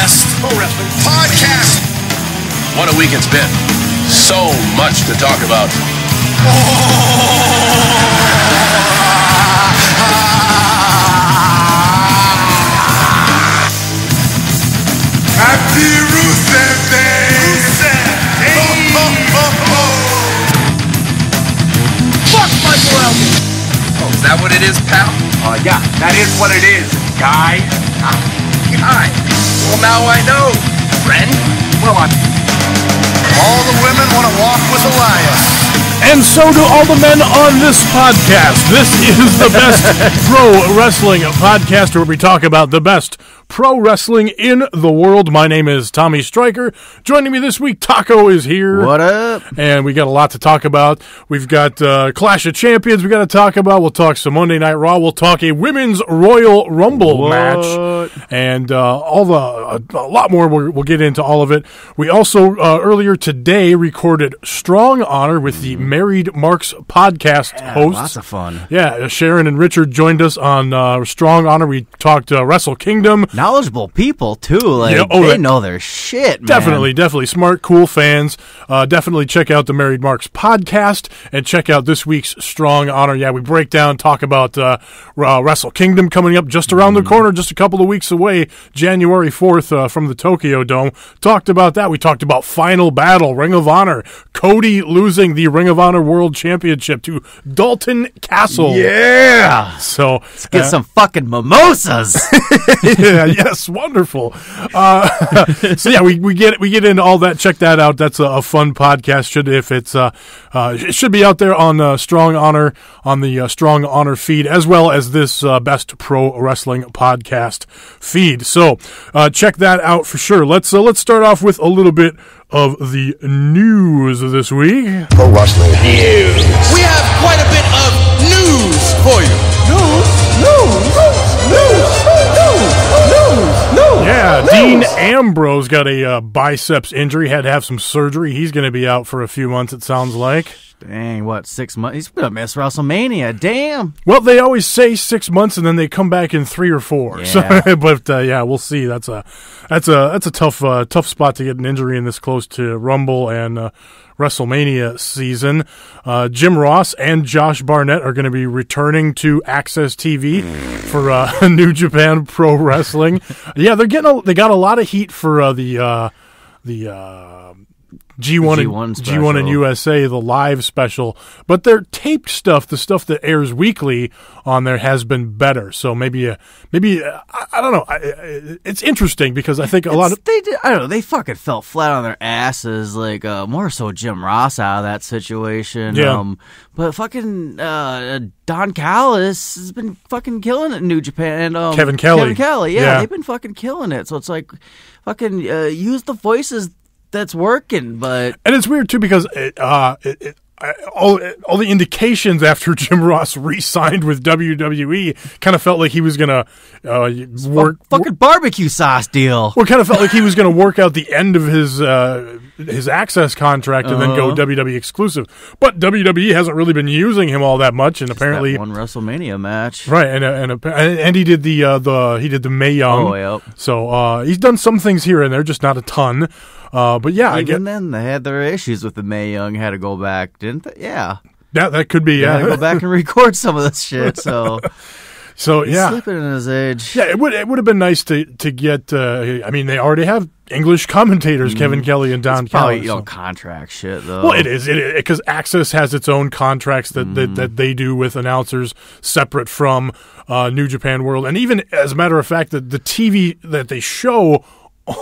best pro wrestling podcast. What a week it's been. So much to talk about. Happy Rusev Day! Rusev Day! Fuck Michael Elgin! Oh, is that what it is, pal? Yeah, that is what it is, guy. Guy. Well, now I know, friend. Well, All the women want to walk with Elias. And so do all the men on this podcast. This is the best pro wrestling podcast where we talk about the best pro wrestling in the world. My name is Tommy Stryker. Joining me this week, Taco is here. What up? And we got a lot to talk about. We've got Clash of Champions we got to talk about. We'll talk some Monday Night Raw. We'll talk a Women's Royal Rumble match. And a lot more. We'll get into all of it. We also, earlier today, recorded Strong Honor with the Married Marks podcast hosts. Lots of fun. Yeah, Sharon and Richard joined us on Strong Honor. We talked Wrestle Kingdom. Knowledgeable people, too. Like, they know their shit, man. Definitely. Smart, cool fans. Definitely check out the Married Marks podcast and check out this week's Strong Honor. Yeah, we break down, talk about Wrestle Kingdom coming up just around the corner, just a couple of weeks away, January 4th from the Tokyo Dome. Talked about that. We talked about Final Battle, Ring of Honor, Cody losing the Ring of Honor World Championship to Dalton Castle. Yeah! So let's get some fucking mimosas. Yes, wonderful. So yeah, we get into all that. Check that out. That's a fun podcast. It should be out there on Strong Honor on the Strong Honor feed, as well as this Best Pro Wrestling podcast feed. So check that out for sure. Let's start off with a little bit of the news this week. Pro wrestling news. We have quite a bit of news for you. Yeah, Dean Ambrose got a biceps injury, had to have some surgery. He's going to be out for a few months, it sounds like. Dang, what, 6 months? He's going to miss WrestleMania. Damn. Well, they always say 6 months, and then they come back in 3 or 4. Yeah. So, but yeah, we'll see. That's a tough spot to get an injury in this close to Rumble and WrestleMania season. Jim Ross and Josh Barnett are going to be returning to Access TV for New Japan Pro Wrestling. Yeah, they got a lot of heat for the G1 and USA, the live special, but their taped stuff, the stuff that airs weekly on there, has been better. So maybe I don't know. It's interesting because I think they fucking fell flat on their asses. Like more so Jim Ross out of that situation. Yeah. But fucking Don Callis has been fucking killing it in New Japan. And Kevin Kelly, yeah, they've been fucking killing it. So it's like fucking use the voices that's working, and it's weird too because all the indications after Jim Ross re-signed with WWE kind of felt like he was gonna work fucking barbecue sauce deal. Well, kind of felt like he was gonna work out the end of his Access contract and then go WWE exclusive. But WWE hasn't really been using him all that much, and apparently that one WrestleMania match, right? And he did the Mae Young. Oh, yep. So he's done some things here and there, just not a ton. But yeah, then they had their issues with the Mae Young. Had to go back, didn't they? Yeah, that could be. Yeah, had to go back and record some of this shit. So yeah, he's sleeping in his age. Yeah, it would have been nice to get. I mean, they already have English commentators, Kevin Kelly and Don Callis. Probably contract shit though. Well, it is because Access has its own contracts that they do with announcers separate from New Japan World, and even as a matter of fact, the TV that they show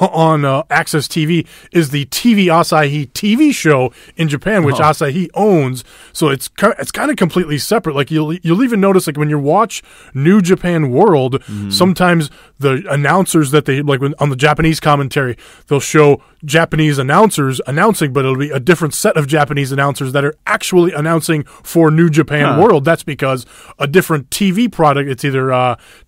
on Access TV is the TV Asahi TV show in Japan, which Asahi owns. So it's kind of completely separate. Like you'll even notice, like when you watch New Japan World, sometimes the announcers that they like on the Japanese commentary, they'll show Japanese announcers announcing, but it'll be a different set of Japanese announcers that are actually announcing for New Japan World. That's because a different TV product. It's either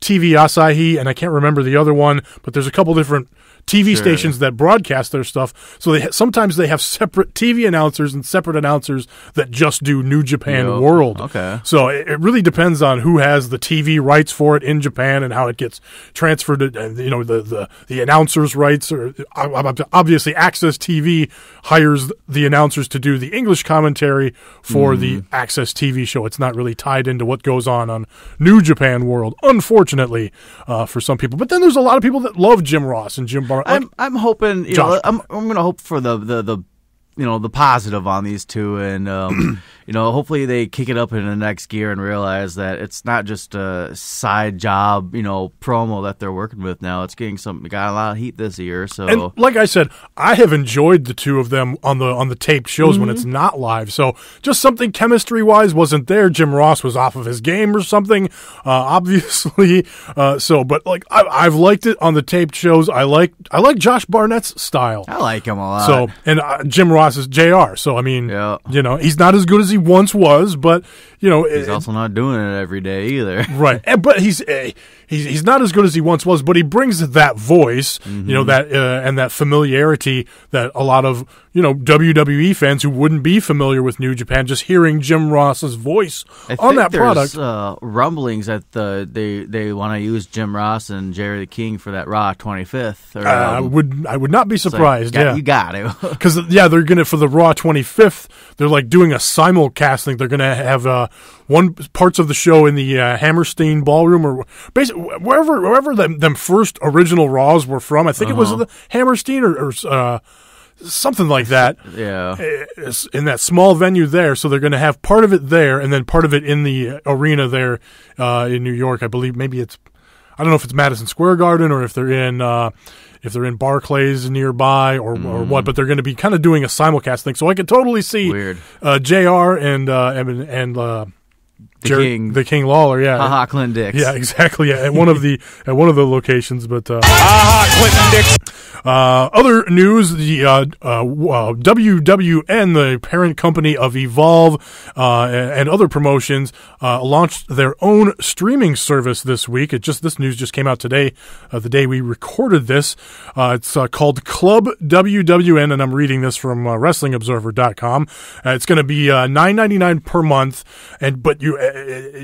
TV Asahi and I can't remember the other one, but there's a couple different TV stations that broadcast their stuff. So sometimes they have separate TV announcers and separate announcers that just do New Japan World. Okay. So it really depends on who has the TV rights for it in Japan and how it gets transferred to, the announcers' rights. Or obviously, Access TV hires the announcers to do the English commentary for the Access TV show. It's not really tied into what goes on New Japan World, unfortunately, for some people. But then there's a lot of people that love Jim Ross and Jim Bar. I'm hoping, I'm going to hope for the positive on these two, and hopefully they kick it up in the next gear and realize that it's not just a side job, promo that they're working with now. It's got a lot of heat this year. So, and like I said, I have enjoyed the two of them on the taped shows when it's not live. So just something chemistry wise wasn't there. Jim Ross was off of his game or something, obviously. But like I've liked it on the taped shows. I like Josh Barnett's style. I like him a lot. So and Jim Ross is JR. So I mean, he's not as good as he once was, but he's also not doing it every day either. Right, but he's not as good as he once was, but he brings that voice, that and that familiarity that a lot of WWE fans who wouldn't be familiar with New Japan, just hearing Jim Ross's voice on that product. Rumblings that they want to use Jim Ross and Jerry the King for that Raw 25th. I would not be surprised. You got it, because they're gonna, for the Raw 25th, they're like doing a simulcasting. They're gonna have one parts of the show in the Hammerstein Ballroom, or basically wherever them first original Raws were from. I think it was the Hammerstein or something like that. Yeah. It's in that small venue there. So they're going to have part of it there and then part of it in the arena there in New York. I believe maybe I don't know if it's Madison Square Garden or if they're in Barclays nearby or what, but they're going to be kind of doing a simulcast thing. So I could totally see JR and the King Lawler, Haha, Clint Dix. Yeah, exactly. Yeah, at one of the locations, but Clinton Dix. Other news: the WWN, the parent company of Evolve and other promotions, launched their own streaming service this week. This news just came out today, the day we recorded this. It's called Club WWN, and I'm reading this from WrestlingObserver.com. It's going to be $9.99 per month, but you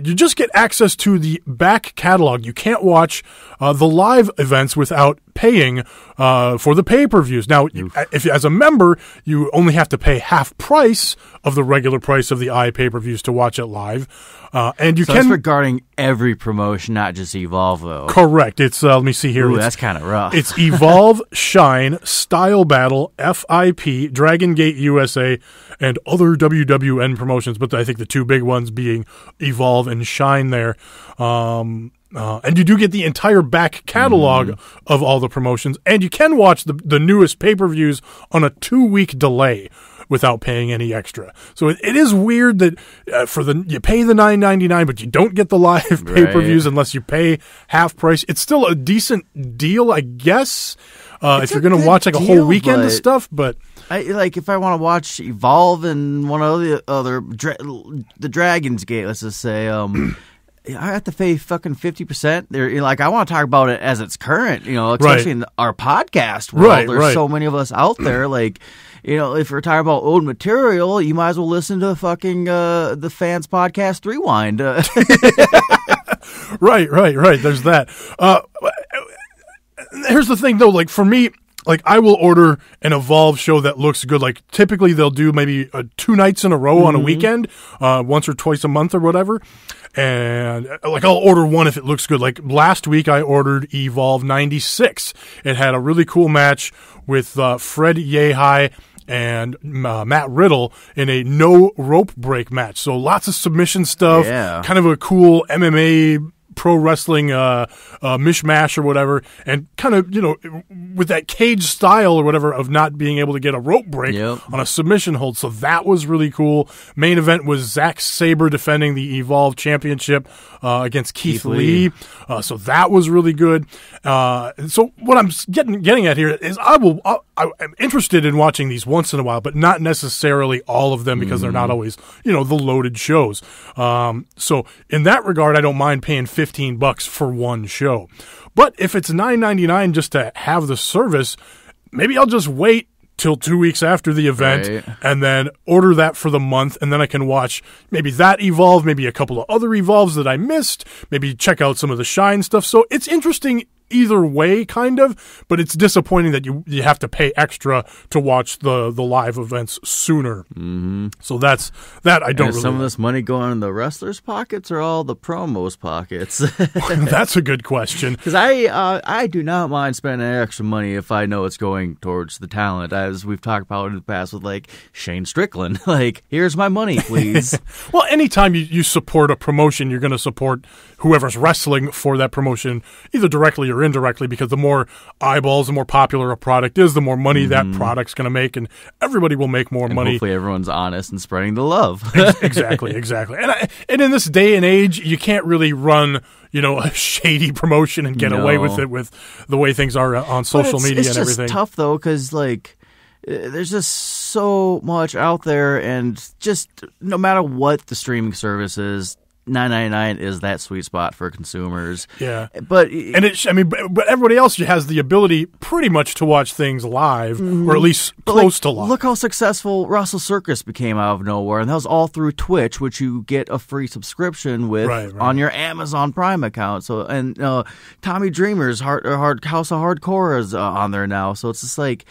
just get access to the back catalog. You can't watch the live events without paying for the pay-per-views. Now, if as a member, you only have to pay half price of the regular price of the pay-per-views to watch it live. And you that's regarding every promotion, not just Evolve, though. Correct. It's let me see here. Ooh, that's kind of rough. It's Evolve, Shine, Style Battle, FIP, Dragon Gate USA, and other WWN promotions. But I think the two big ones being Evolve and Shine there. And you do get the entire back catalog of all the promotions, and you can watch the newest pay-per-views on a 2-week delay without paying any extra. So it is weird that you pay the $9.99, but you don't get the live pay-per-views unless you pay half price. It's still a decent deal, I guess, if you're going to watch like a whole weekend of stuff. But if I want to watch Evolve and one of the other the Dragon's Gate, let's just say. I have to pay fucking 50%. I want to talk about it as it's current, especially in our podcast world. There's so many of us out there. If we're talking about old material, you might as well listen to fucking the Fans Podcast Rewind. Right. There's that. Here's the thing, though. For me, I will order an Evolve show that looks good. Typically they'll do maybe 2 nights in a row on a weekend, once or twice a month or whatever. And I'll order one if it looks good. Last week I ordered Evolve 96. It had a really cool match with Fred Yehai and Matt Riddle in a no rope break match. So lots of submission stuff, kind of a cool MMA pro wrestling mishmash or whatever, and kind of with that cage style or whatever of not being able to get a rope break on a submission hold. So that was really cool. Main event was Zack Sabre defending the Evolve Championship against Keith Lee. So that was really good. So what I'm getting at here is I'm interested in watching these once in a while, but not necessarily all of them because they're not always the loaded shows. So in that regard, I don't mind paying $50 $15 for one show. But if it's $9.99 just to have the service, maybe I'll just wait till 2 weeks after the event and then order that for the month, and then I can watch maybe that Evolve, maybe a couple of other Evolves that I missed, maybe check out some of the Shine stuff. So it's interesting either way, kind of, but it's disappointing that you have to pay extra to watch the live events sooner. Mm-hmm. So that's that I don't really some of this money going in the wrestlers' pockets or all the promos' pockets? That's a good question. Because I do not mind spending extra money if I know it's going towards the talent, as we've talked about in the past with like Shane Strickland. Like, here's my money, please. Well, anytime you support a promotion, you're going to support whoever's wrestling for that promotion, either directly or indirectly, because the more eyeballs, the more popular a product is, the more money that product's going to make, and everybody will make more money. Hopefully everyone's honest and spreading the love. Exactly. And in this day and age, you can't really run, a shady promotion and get away with it with the way things are on social media and everything. It's tough, though, because, like, there's just so much out there, and just no matter what the streaming service is, $9.99 is that sweet spot for consumers. Yeah, but everybody else has the ability pretty much to watch things live, or at least close to live. Look how successful Russell Circus became out of nowhere, and that was all through Twitch, which you get a free subscription with on your Amazon Prime account. So, and Tommy Dreamer's House of Hardcore is on there now. So it's just like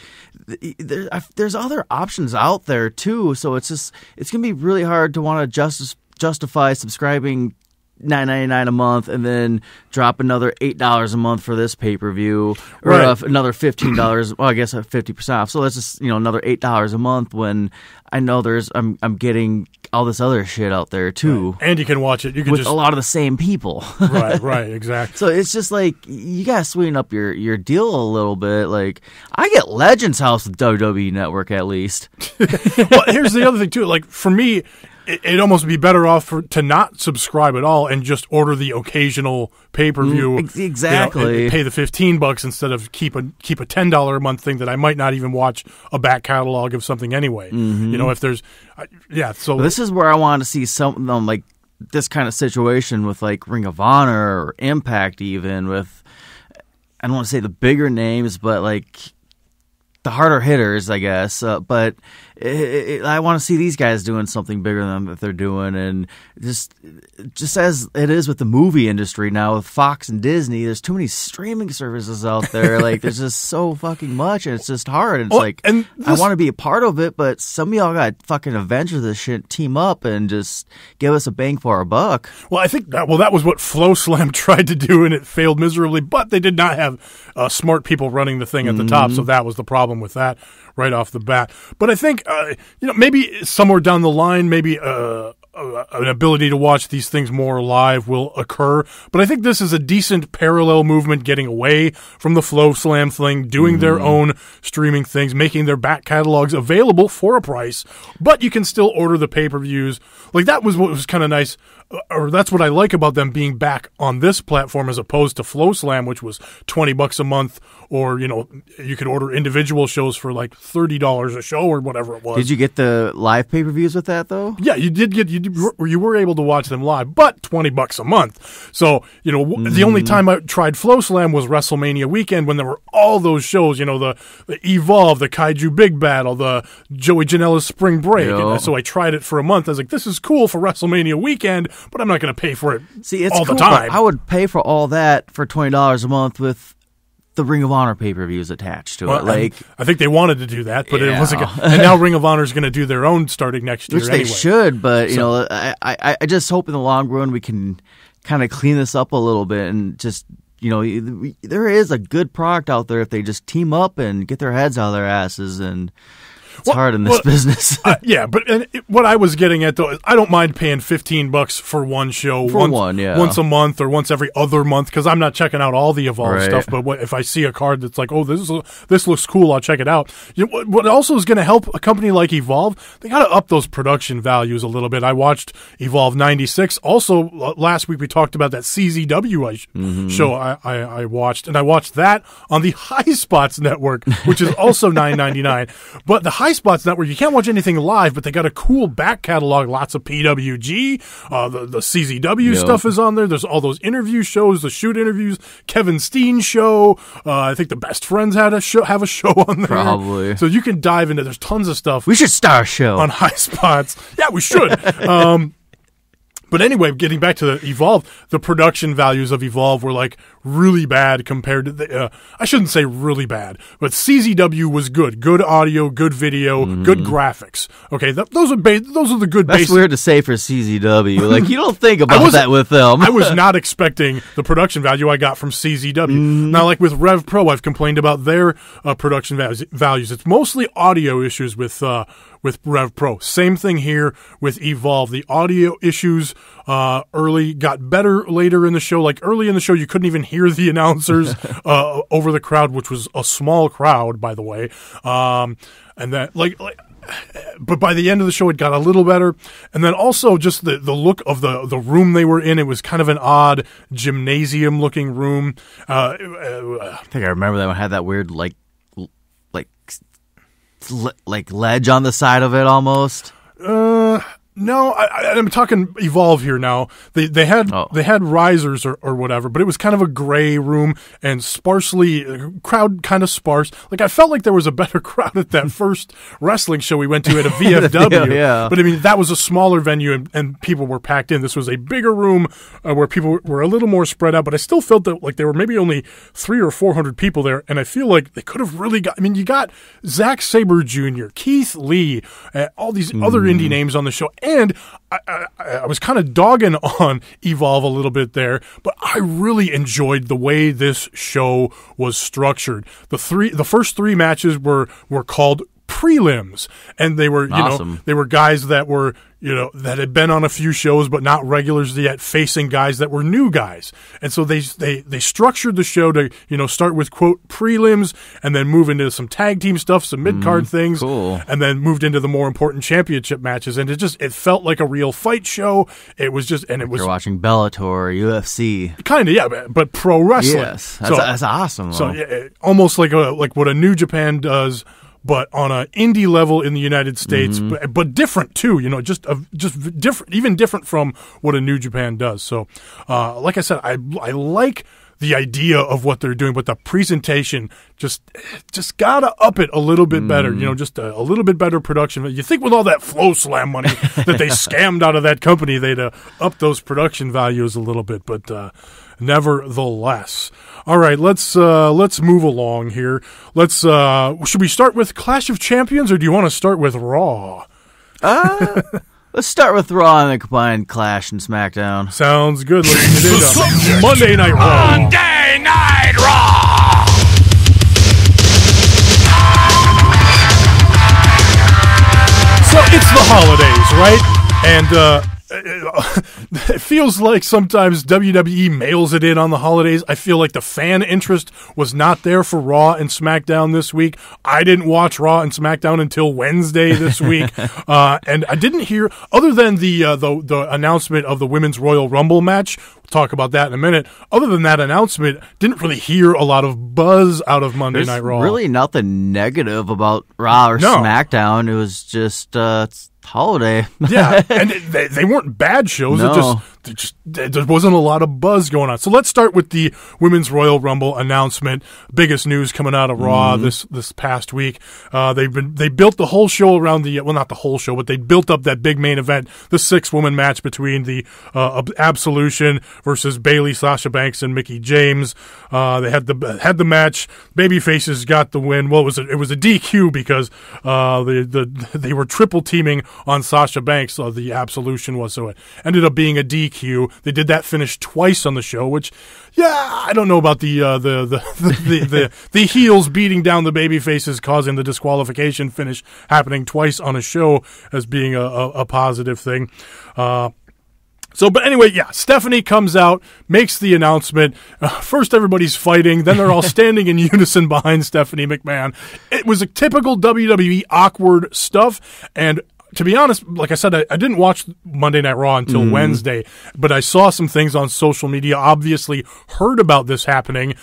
there's other options out there too. So it's gonna be really hard to want to justify subscribing $9.99 a month and then drop another $8 a month for this pay-per-view, or another $15. Well, I guess 50% off. So that's just another $8 a month when I know I'm getting all this other shit out there too, and you can watch it. You can with a lot of the same people. right, exactly. So it's just like you gotta sweeten up your deal a little bit. Like, I get Legends House with WWE Network at least. Well, here's the other thing too. Like, for me, it'd almost be better off to not subscribe at all and just order the occasional pay-per-view. Exactly. Pay the $15 instead of keep a $10 a month thing that I might not even watch a back catalog of something anyway. If there's, So this is where I want to see something like this kind of situation with like Ring of Honor or Impact, even with, I don't want to say the bigger names, but like the harder hitters, I guess. But I want to see these guys doing something bigger than what they're doing. And just as it is with the movie industry now with Fox and Disney, there's too many streaming services out there. Like, there's just so fucking much, and it's just hard. And it's I want to be a part of it, but some of y'all got fucking Avenger this shit, team up and just give us a bang for our buck. Well, I think that was what Flow Slam tried to do, and it failed miserably. But they did not have smart people running the thing at the top, so that was the problem with that right off the bat. But I think, maybe somewhere down the line, maybe an ability to watch these things more live will occur. But I think this is a decent parallel movement, getting away from the Flow Slam thing, doing their own streaming things, making their back catalogs available for a price, but you can still order the pay-per-views. Like, that was what was kind of nice, or that's what I like about them being back on this platform as opposed to Flow Slam, which was $20 a month, or, you could order individual shows for like $30 a show or whatever it was. Did you get the live pay-per-views with that, though? Yeah, you did get, you were able to watch them live, but $20 a month. So, the only time I tried Flow Slam was WrestleMania weekend, when there were all those shows, the Evolve, the Kaiju Big Battle, the Joey Janela's Spring Break. And so I tried it for a month. I was like, this is cool for WrestleMania weekend, but I'm not going to pay for it all the time. I would pay for all that for $20 a month with the Ring of Honor pay-per-views attached to it. Like, I think they wanted to do that, but it wasn't. And now Ring of Honor is going to do their own starting next year, which they should. But I just hope in the long run we can kind of clean this up a little bit, and just there is a good product out there if they just team up and get their heads out of their asses. And it's hard in this business. What I was getting at, though, is I don't mind paying $15 for one show once a month or once every other month, because I'm not checking out all the Evolve stuff. But if I see a card that's like, oh, this looks cool, I'll check it out. What also is going to help a company like Evolve, they got to up those production values a little bit. I watched Evolve 96. Also, last week we talked about that CZW show I watched, and I watched that on the High Spots network, which is also $9.99. But the High Spots Network, you can't watch anything live, but they got a cool back catalog. Lots of PWG, the CZW stuff is on there. There's all those interview shows, the shoot interviews, Kevin Steen show. I think the Best Friends have a show on there. Probably. So you can dive into. There's tons of stuff. We should start a show on High Spots. Yeah, we should. But anyway, getting back to the Evolve, the production values of Evolve were like really bad compared to I shouldn't say really bad, but CZW was good. Good audio, good video, good graphics. Okay, those are the good That's basic. weird to say for CZW. Like, you don't think about that with them. I was not expecting the production value I got from CZW. Now, like with Rev Pro, I've complained about their production values. It's mostly audio issues with Rev Pro. Same thing here with Evolve. The audio issues early got better later in the show. Like early in the show, you couldn't even hear the announcers over the crowd, which was a small crowd, by the way. And that but by the end of the show, it got a little better. And then also just the look of the room they were in. It was kind of an odd gymnasium-looking room. I think I remember that one had that weird like ledge on the side of it almost. No, I'm talking Evolve here now. They had risers or whatever, but it was kind of a gray room and crowd kind of sparse. Like I felt like there was a better crowd at that first wrestling show we went to at a VFW. Yeah. But I mean, that was a smaller venue and people were packed in. This was a bigger room where people were a little more spread out, but I still felt that like there were maybe only 300 or 400 people there. And I feel like they could have really you got Zack Sabre Jr., Keith Lee, all these other indie names on the show. And I was kind of dogging on Evolve a little bit there, but I really enjoyed the way this show was structured. The first three matches were called prelims, and they were awesome. They were guys that were that had been on a few shows but not regulars yet, facing guys that were new guys. And so they structured the show to start with quote prelims and then move into some tag team stuff, some mid card things, cool. And then moved into the more important championship matches. And it felt like a real fight show. It was just You're watching Bellator or UFC, kind of, yeah, but pro wrestling. Yes, that's awesome. So almost like what a New Japan does, but on an indie level in the United States, but different too, just different, even different from what a New Japan does. So, like I said, I like the idea of what they're doing, but the presentation just gotta up it a little bit better. Just a little bit better production. You think with all that Flow Slam money that they scammed out of that company, they'd up those production values a little bit, but nevertheless. All right, let's move along here. Should we start with Clash of Champions, or do you want to start with Raw? Let's start with Raw and the combined Clash and Smackdown. Sounds good. Let's get into Monday Night Raw. Monday Night Raw! So it's the holidays, right? And it feels like sometimes WWE mails it in on the holidays. I feel like the fan interest was not there for Raw and SmackDown this week. I didn't watch Raw and SmackDown until Wednesday this week, and I didn't hear, other than the announcement of the Women's Royal Rumble match. We'll talk about that in a minute. Other than that announcement, didn't really hear a lot of buzz out of Monday Night Raw. Really nothing negative about Raw or SmackDown. It was just it's holiday. Yeah, and they weren't bad shows. No. There wasn't a lot of buzz going on. So let's start with the Women's Royal Rumble announcement. Biggest news coming out of Raw this past week. They built the whole show around not the whole show, but they built up that big main event, the 6-woman match between the Absolution versus Bayley, Sasha Banks, and Mickie James. They had the match. Babyfaces got the win. Well, it was a DQ because they were triple teaming on Sasha Banks. The Absolution was, so it ended up being a DQ. They did that finish twice on the show, which, I don't know about the heels beating down the baby faces, causing the disqualification finish happening twice on a show as being a positive thing. But anyway, Stephanie comes out, makes the announcement. First, everybody's fighting. Then they're all standing in unison behind Stephanie McMahon. It was a typical WWE awkward stuff, and to be honest, like I said, I didn't watch Monday Night Raw until Wednesday, but I saw some things on social media, obviously heard about this happening,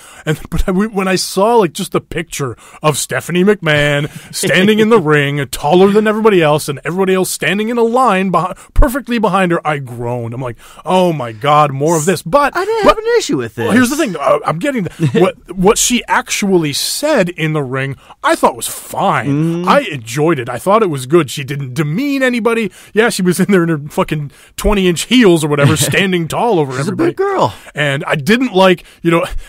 when I saw like just the picture of Stephanie McMahon standing in the ring, taller than everybody else, and everybody else standing in a line perfectly behind her, I groaned. I'm like, oh my God, more of this. But I didn't have an issue with this. Well, here's the thing. I'm getting what she actually said in the ring, I thought was fine. I enjoyed it. I thought it was good. She didn't demean anybody. Yeah, she was in there in her fucking 20-inch heels or whatever, standing tall over everybody. She's a big girl. And I didn't like,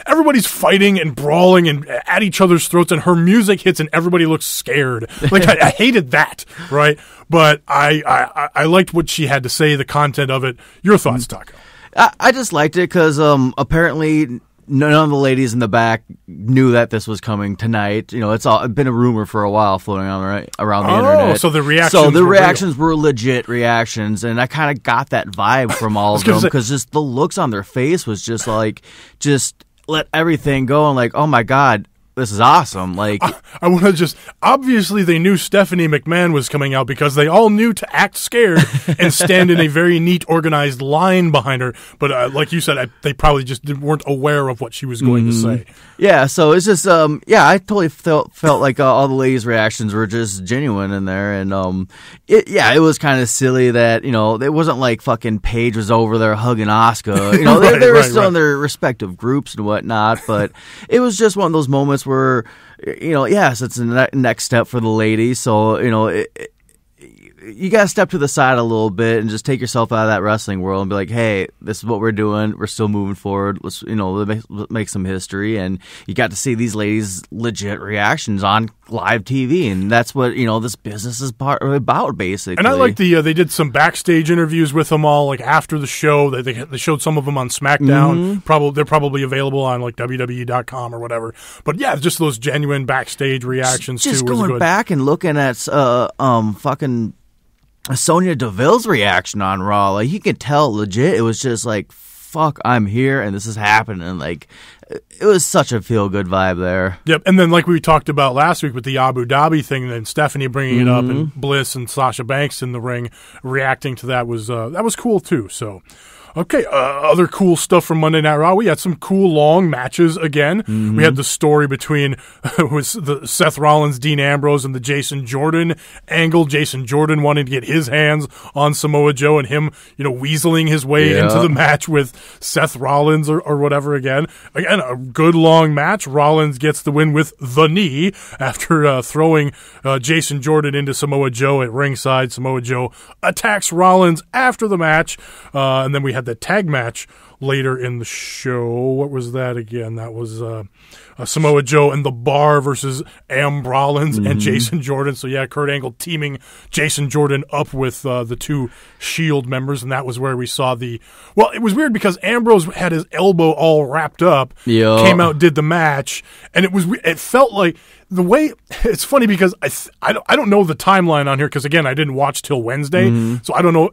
everybody's fighting and brawling and at each other's throats, and her music hits and everybody looks scared. Like, I hated that, right? But I liked what she had to say, the content of it. Your thoughts, Taco? I just liked it because apparently none of the ladies in the back knew that this was coming tonight. It's been a rumor for a while floating around the internet. So the reactions were legit reactions, and I kind of got that vibe from all of them because just the looks on their face was just like, just let everything go and like, oh my God, this is awesome. Like, I want to obviously they knew Stephanie McMahon was coming out because they all knew to act scared and stand in a very neat, organized line behind her. But like you said, they probably just weren't aware of what she was going to say. Yeah, so it's just, I totally felt like all the ladies' reactions were just genuine in there. And, it was kind of silly that, it wasn't like fucking Paige was over there hugging Asuka. They were still in their respective groups and whatnot. But it was just one of those moments where, yes, it's the next step for the ladies. So, you got to step to the side a little bit and just take yourself out of that wrestling world and be like, hey, this is what we're doing. We're still moving forward. Let's, make some history. And you got to see these ladies' legit reactions on live TV. And that's what, this business is about, basically. And I like they did some backstage interviews with them all, like after the show. They showed some of them on Smackdown. They're probably available on like WWE.com or whatever. But yeah, just those genuine backstage reactions just too was good. Going back and looking at fucking Sonya Deville's reaction on Raw, like you could tell legit it was just like, fuck, I'm here and this is happening. Like, it was such a feel good vibe there. Yep. And then like we talked about last week with the Abu Dhabi thing, then Stephanie bringing it up and Bliss and Sasha Banks in the ring reacting to that was cool too. So okay, other cool stuff from Monday Night Raw. We had some cool long matches again. We had the story between the Seth Rollins, Dean Ambrose, and the Jason Jordan angle. Jason Jordan wanting to get his hands on Samoa Joe and him, weaseling his way into the match with Seth Rollins or whatever again. Again, a good long match. Rollins gets the win with the knee after throwing Jason Jordan into Samoa Joe at ringside. Samoa Joe attacks Rollins after the match, and then we had the tag match later in the show. What was that again? That was Samoa Joe and the Bar versus Rollins and Jason Jordan. So yeah, Kurt Angle teaming Jason Jordan up with the two Shield members, and that was where we saw it was weird because Ambrose had his elbow all wrapped up, came out, did the match, and it felt like the way it's funny because I don't know the timeline on here because again I didn't watch till Wednesday, so I don't know.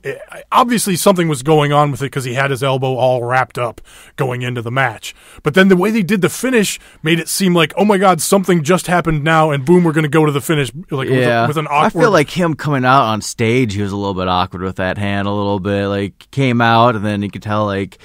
Obviously something was going on with it because he had his elbow all wrapped up going into the match. But then the way they did the finish made it seem like, oh my God, something just happened now, and boom, we're going to go to the finish. Like with an awkward. I feel like him coming out on stage, he was a little bit awkward with that hand a little bit. Like came out and then you could tell like.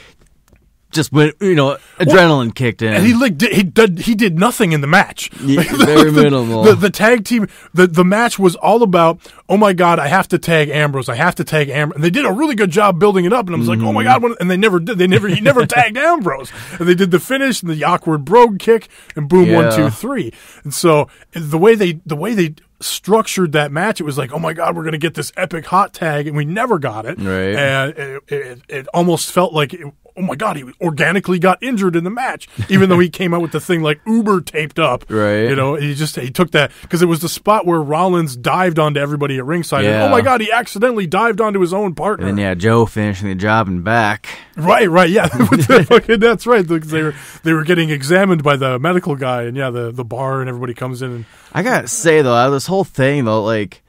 Just when adrenaline kicked in, and he did nothing in the match. Very minimal. The tag team, the match was all about. Oh my God, I have to tag Ambrose. And they did a really good job building it up. And I was like, oh my God, and they never did. He never tagged Ambrose. And they did the finish and the awkward brogue kick, and boom, 1, 2, 3. And so the way they structured that match, it was like, oh my God, we're going to get this epic hot tag, and we never got it. Right. And it almost felt like. Oh my God, he organically got injured in the match, even though he came out with the thing like uber taped up. Right. He took that because it was the spot where Rollins dived onto everybody at ringside. Yeah. And, oh my God, he accidentally dived onto his own partner. And then Joe finishing the job and back. Right, yeah. That's right. Because they were getting examined by the medical guy, and the bar and everybody comes in. And I gotta say though, this whole thing though, like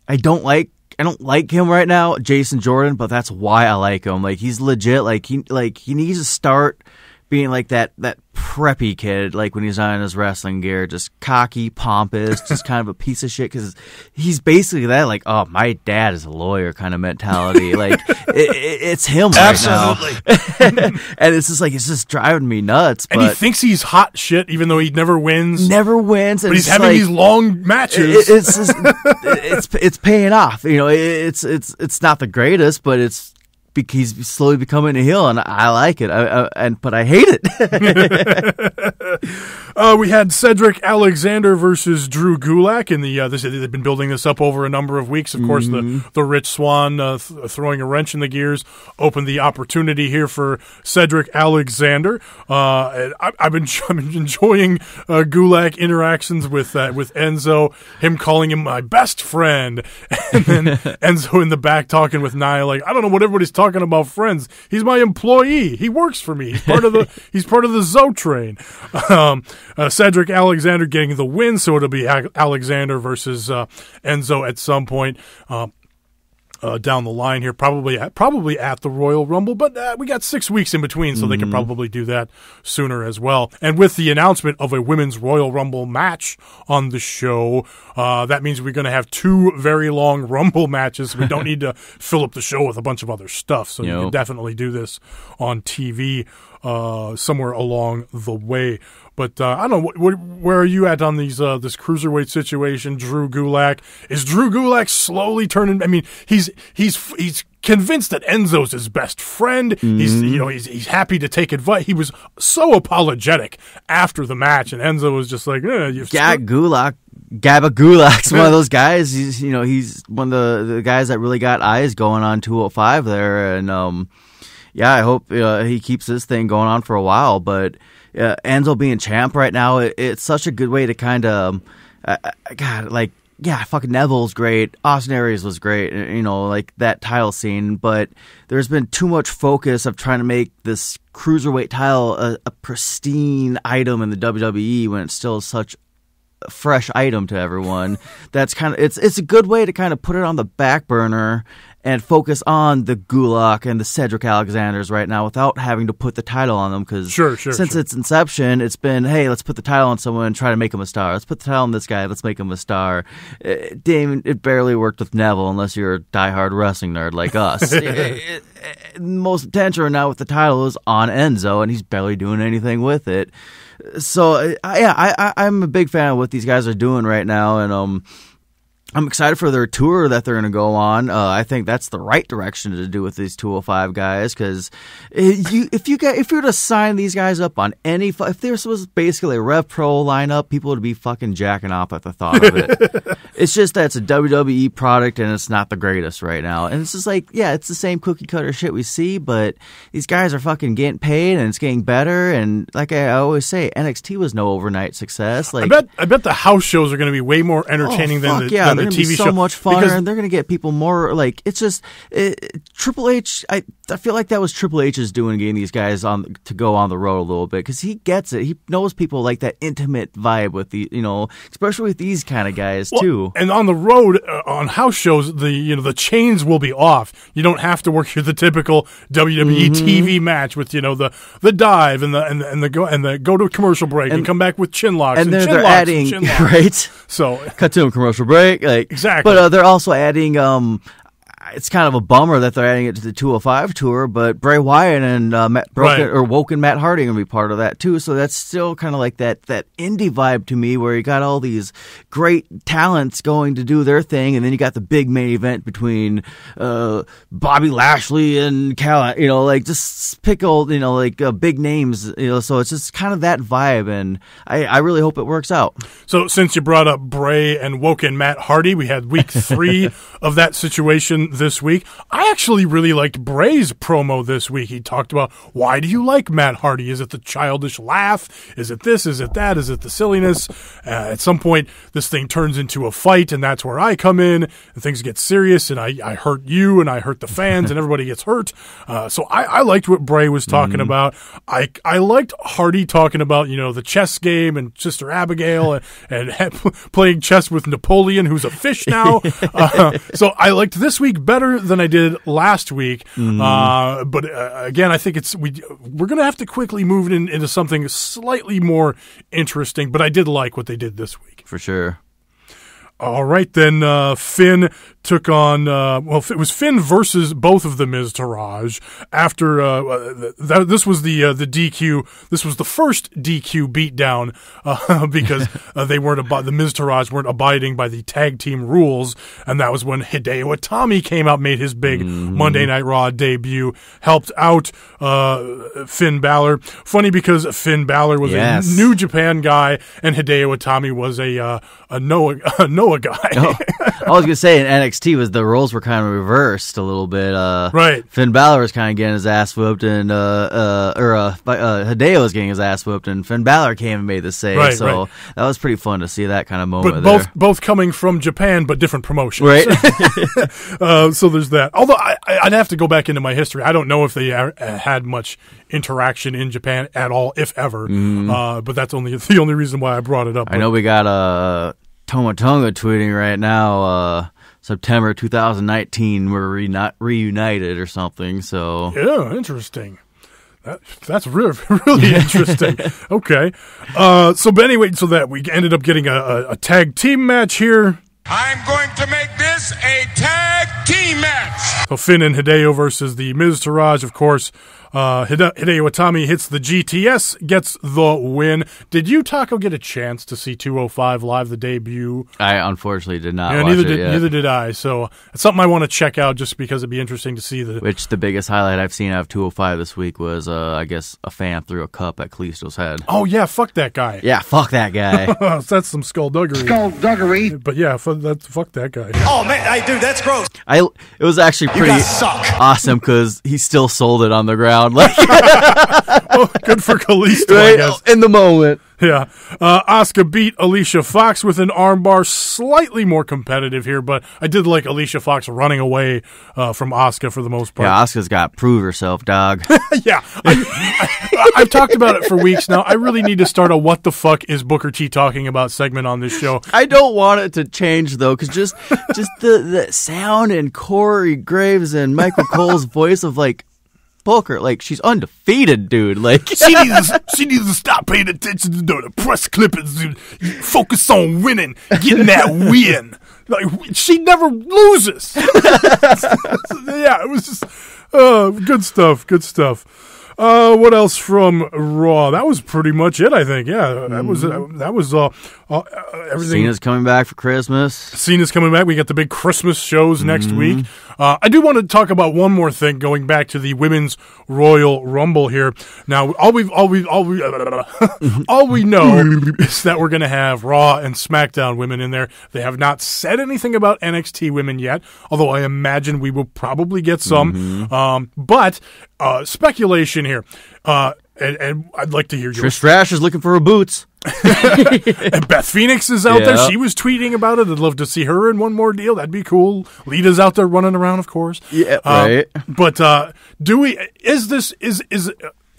I don't like him right now, Jason Jordan, but that's why I like him. Like he's legit. Like he needs to start being like that preppy kid, like when he's not in his wrestling gear, just cocky, pompous, just kind of a piece of shit, because he's basically that, like, oh, my dad is a lawyer kind of mentality. Like, it's him right now. And it's just like, it's just driving me nuts. And he thinks he's hot shit, even though he never wins. But he's having these long matches. It's just, it's paying off. You know, it's not the greatest, but he's slowly becoming a heel, and I like it. But I hate it. We had Cedric Alexander versus Drew Gulak in they've been building this up over a number of weeks. Of course, the Rich Swann throwing a wrench in the gears opened the opportunity here for Cedric Alexander. I've been enjoying Gulak interactions with Enzo, him calling him my best friend, and then Enzo in the back talking with Nia like, I don't know what everybody's talking about friends. He's my employee. He works for me. He's part of the Zo train. Cedric Alexander getting the win, so it'll be Alexander versus Enzo at some point down the line here, probably at the Royal Rumble, but we got 6 weeks in between, so they can probably do that sooner as well. And with the announcement of a Women's Royal Rumble match on the show, that means we're going to have 2 very long Rumble matches. We don't need to fill up the show with a bunch of other stuff, so you can definitely do this on TV somewhere along the way. But I don't know, where are you at on this cruiserweight situation, Drew Gulak? Is Drew Gulak slowly turning? I mean, he's convinced that Enzo's his best friend. He's happy to take advice. He was so apologetic after the match, and Enzo was just like, Gabba Gulak's one of those guys. He's one of the guys that really got eyes going on 205 there, and I hope he keeps this thing going on for a while. But Enzo being champ right now, it's such a good way to kind of, fucking Neville's great. Austin Aries was great, like that title scene. But there's been too much focus of trying to make this cruiserweight title a pristine item in the WWE when it's still such a fresh item to everyone. That's kind of, it's a good way to kind of put it on the back burner and focus on the Gulak and the Cedric Alexanders right now without having to put the title on them. Because since its inception, it's been, hey, let's put the title on someone and try to make him a star. Let's put the title on this guy. Let's make him a star. It barely worked with Neville unless you're a diehard wrestling nerd like us. Most attention right now with the title is on Enzo, and he's barely doing anything with it. So, I'm a big fan of what these guys are doing right now, and I'm excited for their tour that they're going to go on. I think that's the right direction to do with these 205 guys, because if you were to sign these guys up on if this was basically a Rev Pro lineup, people would be fucking jacking off at the thought of it. It's just that it's a WWE product and it's not the greatest right now. And it's just like, it's the same cookie cutter shit we see, but these guys are fucking getting paid and it's getting better. And like I always say, NXT was no overnight success. Like, I bet the house shows are going to be way more entertaining than the TV show. So much funner, and they're going to get people more, like, it's just Triple H. I feel like that was Triple H's doing, getting these guys to go on the road a little bit, because he gets it. He knows people like that intimate vibe with especially with these kind of guys too. And on the road, on house shows, the chains will be off. You don't have to work through the typical WWE TV match with the dive and the go to commercial break and come back with chin locks and they're adding right. So cut to a commercial break, like. Exactly. But they're also adding, it's kind of a bummer that they're adding it to the 205 tour, but Bray Wyatt and Woken Matt Hardy are going to be part of that too. So that's still kind of like that indie vibe to me, where you got all these great talents going to do their thing, and then you got the big main event between Bobby Lashley and Cal, like just pick old, big names, so it's just kind of that vibe, and I really hope it works out. So since you brought up Bray and Woken Matt Hardy, we had week 3 of that situation this week. I actually really liked Bray's promo this week. He talked about, why do you like Matt Hardy? Is it the childish laugh? Is it this? Is it that? Is it the silliness? At some point, this thing turns into a fight, and that's where I come in, and things get serious, and I hurt you, and I hurt the fans, and everybody gets hurt. So I liked what Bray was talking about. I liked Hardy talking about, the chess game and Sister Abigail and playing chess with Napoleon, who's a fish now. So I liked this week better than I did last week. But again, I think we're going to have to quickly move it into something slightly more interesting. But I did like what they did this week. For sure. All right, then Finn took on, it was Finn versus both of the Miz Taraj after, this was the DQ, this was the first DQ beatdown, because the Miz Taraj weren't abiding by the tag team rules, and that was when Hideo Itami came out, made his big Monday Night Raw debut, helped out, Finn Balor. Funny because Finn Balor was a New Japan guy, and Hideo Itami was a Noah guy. I was gonna say in NXT the roles were kind of reversed a little bit. Right. Finn Balor was kind of getting his ass whooped, and Hideo was getting his ass whooped, and Finn Balor came and made the save. Right, so right. that was pretty fun to see that kind of moment. But both coming from Japan, but different promotions. Right. So there's that. Although I'd have to go back into my history. I don't know if they had much interaction in Japan at all, if ever. But that's the only reason why I brought it up. I know we got Toma Tonga tweeting right now, September 2019, we're reunited or something, so. Yeah, interesting. That's really interesting. Okay. But anyway, so that we ended up getting a tag team match here. I'm going to make this a tag team match. So Finn and Hideo versus the Miz Taraj, of course. Hideo Itami hits the GTS, gets the win. Did you, Taco, get a chance to see 205 live, the debut? I unfortunately did not watch neither it yet. Neither did I. So it's something I want to check out just because it'd be interesting to see Which the biggest highlight I've seen out of 205 this week was, I guess, a fan threw a cup at Kalisto's head. Oh, yeah, fuck that guy. Yeah, fuck that guy. That's some skullduggery. But yeah, fuck that guy. Oh, man, dude, that's gross. It was actually pretty awesome because he still sold it on the ground. Like, well, good for Kalisto, right? I guess. In the moment. Yeah. Asuka beat Alicia Fox with an armbar. Slightly more competitive here, but I did like Alicia Fox running away from Asuka for the most part. Yeah, Asuka's got to prove herself, dog. Yeah. I've talked about it for weeks now. I really need to start a what the fuck is Booker T talking about segment on this show. I don't want it to change, though, because just the sound and Corey Graves and Michael Cole's voice of, like, Booker, like, she's undefeated, dude. Like, she needs to stop paying attention to the press clippings and focus on winning, getting that win. Like, she never loses. Yeah, it was just good stuff. Good stuff. What else from Raw? That was pretty much it, I think. Yeah, that was everything. Cena's coming back for Christmas. Cena's coming back. We got the big Christmas shows next week. I do want to talk about one more thing, going back to the Women's Royal Rumble here. Now, all we know is that we're going to have Raw and SmackDown women in there. They have not said anything about NXT women yet, although I imagine we will probably get some. But speculation here, and I'd like to hear yours. Trish Stratus is looking for her boots. And Beth Phoenix is out there. She was tweeting about it. I'd love to see her in one more deal. That'd be cool. Lita's out there running around, of course. Yeah, right. But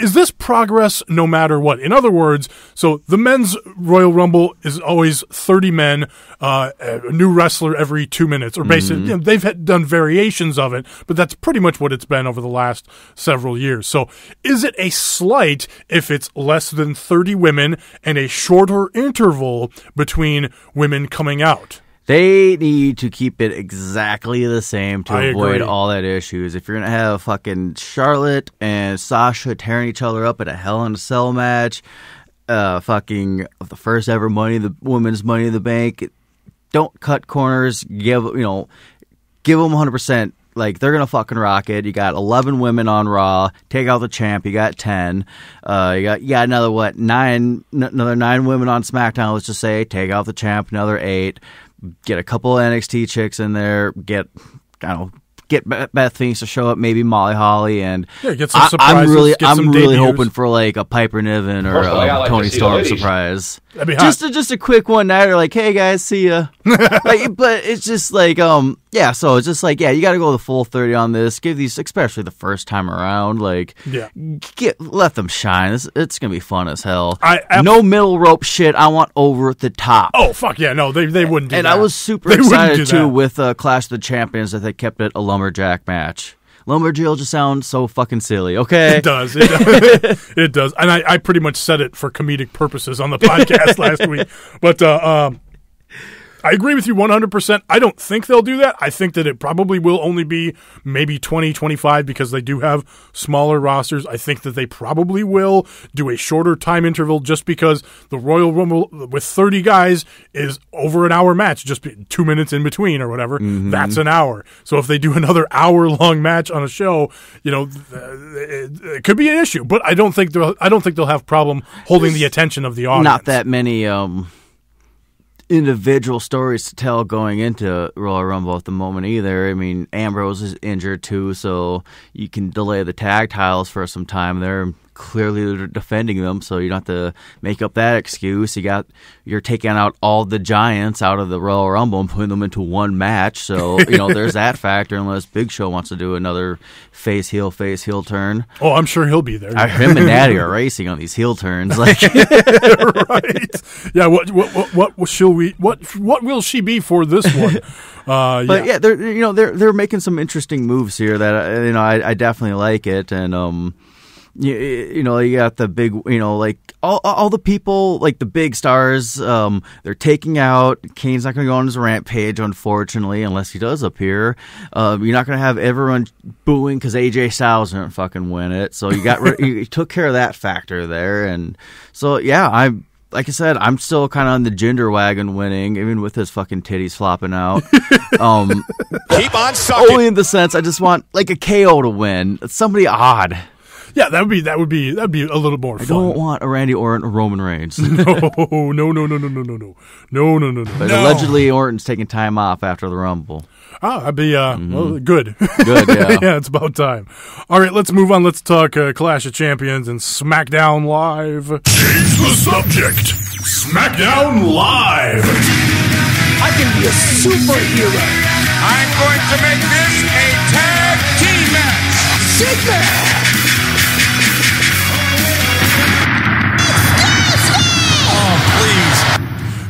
is this progress no matter what? In other words, so the men's Royal Rumble is always 30 men, a new wrestler every 2 minutes, or basically they've done variations of it, but that's pretty much what it's been over the last several years. So is it a slight if it's less than 30 women and a shorter interval between women coming out? They need to keep it exactly the same to avoid agree. all that issues. If you're going to have fucking Charlotte and Sasha tearing each other up at a Hell in a Cell match, fucking the first ever women's Money in the Bank, don't cut corners. Give them 100%. Like, they're going to fucking rock it. You got 11 women on Raw. Take out the champ. You got 10. You got another, 9 women on SmackDown, let's just say. Take out the champ, another 8. Get a couple of NXT chicks in there. Get Beth Phoenix to show up. Maybe Molly Holly, and get some surprises. I'm really hoping for like a Piper Niven or a Toni Storm surprise. That'd be hot. Just a quick one nighter, like, hey guys, see ya. But it's just like so it's just like, you got to go the full 30 on this. Give these, especially the first time around, like, let them shine. It's gonna be fun as hell. No middle rope shit. I want over the top. Oh fuck yeah, no, they wouldn't do that. And I was super excited too with Clash of the Champions that they kept it a lumberjack match. Lumberjill just sounds so fucking silly. Okay, it does. It does. And I pretty much said it for comedic purposes on the podcast last week. But I agree with you 100%. I don't think they'll do that. I think that it probably will only be maybe 20, 25 because they do have smaller rosters. I think that they probably will do a shorter time interval just because the Royal Rumble with 30 guys is over an hour match, just 2 minutes in between or whatever. Mm-hmm. That's an hour. So if they do another hour-long match on a show, it could be an issue. But I don't think they'll have problem holding the attention of the audience. Not that many individual stories to tell going into Royal Rumble at the moment either. I mean, Ambrose is injured too, so you can delay the tag titles for some time there. Clearly they're defending them, so you don't have to make up that excuse. You're taking out all the giants out of the Royal Rumble and putting them into one match, so there's that factor unless Big Show wants to do another face heel turn. Oh, I'm sure he'll be there. Him and Natty are racing on these heel turns, like right. Yeah, what will she be for this one? But yeah, they're making some interesting moves here that I definitely like it. And you got the big, like all the people, like the big stars, they're taking out. Kane's not going to go on his rampage, unfortunately, unless he does appear. You're not going to have everyone booing because AJ Styles didn't fucking win it. So you took care of that factor there. And so, yeah, like I said, I'm still kind of on the gender wagon winning, even with his fucking titties flopping out. Keep on sucking. Only in the sense I just want like a KO to win. Somebody odd. Yeah, that'd be a little more fun. I don't want a Randy Orton or Roman Reigns. No. But allegedly Orton's taking time off after the Rumble. I'd be good. Good, yeah. Yeah, it's about time. All right, let's move on. Let's talk Clash of Champions and Smackdown Live. Change the subject. Smackdown Live. I can be a superhero. I'm going to make this a tag team match. Secret.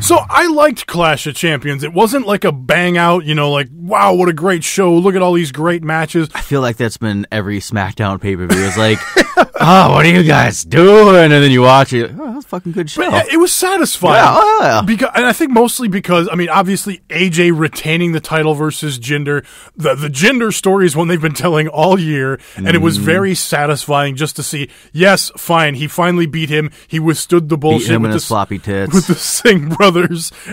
So I liked Clash of Champions. It wasn't like a bang out, like, wow, what a great show. Look at all these great matches. I feel like that's been every SmackDown pay-per-view. It's like, oh, what are you guys doing? And then you watch it. Oh, that's a fucking good show. But it was satisfying. Yeah. And I think mostly because, obviously AJ retaining the title versus Jinder. The Jinder story is one they've been telling all year. And it was very satisfying just to see, yes, fine, he finally beat him. He withstood the bullshit beat him with his floppy tits. With the Singh brothers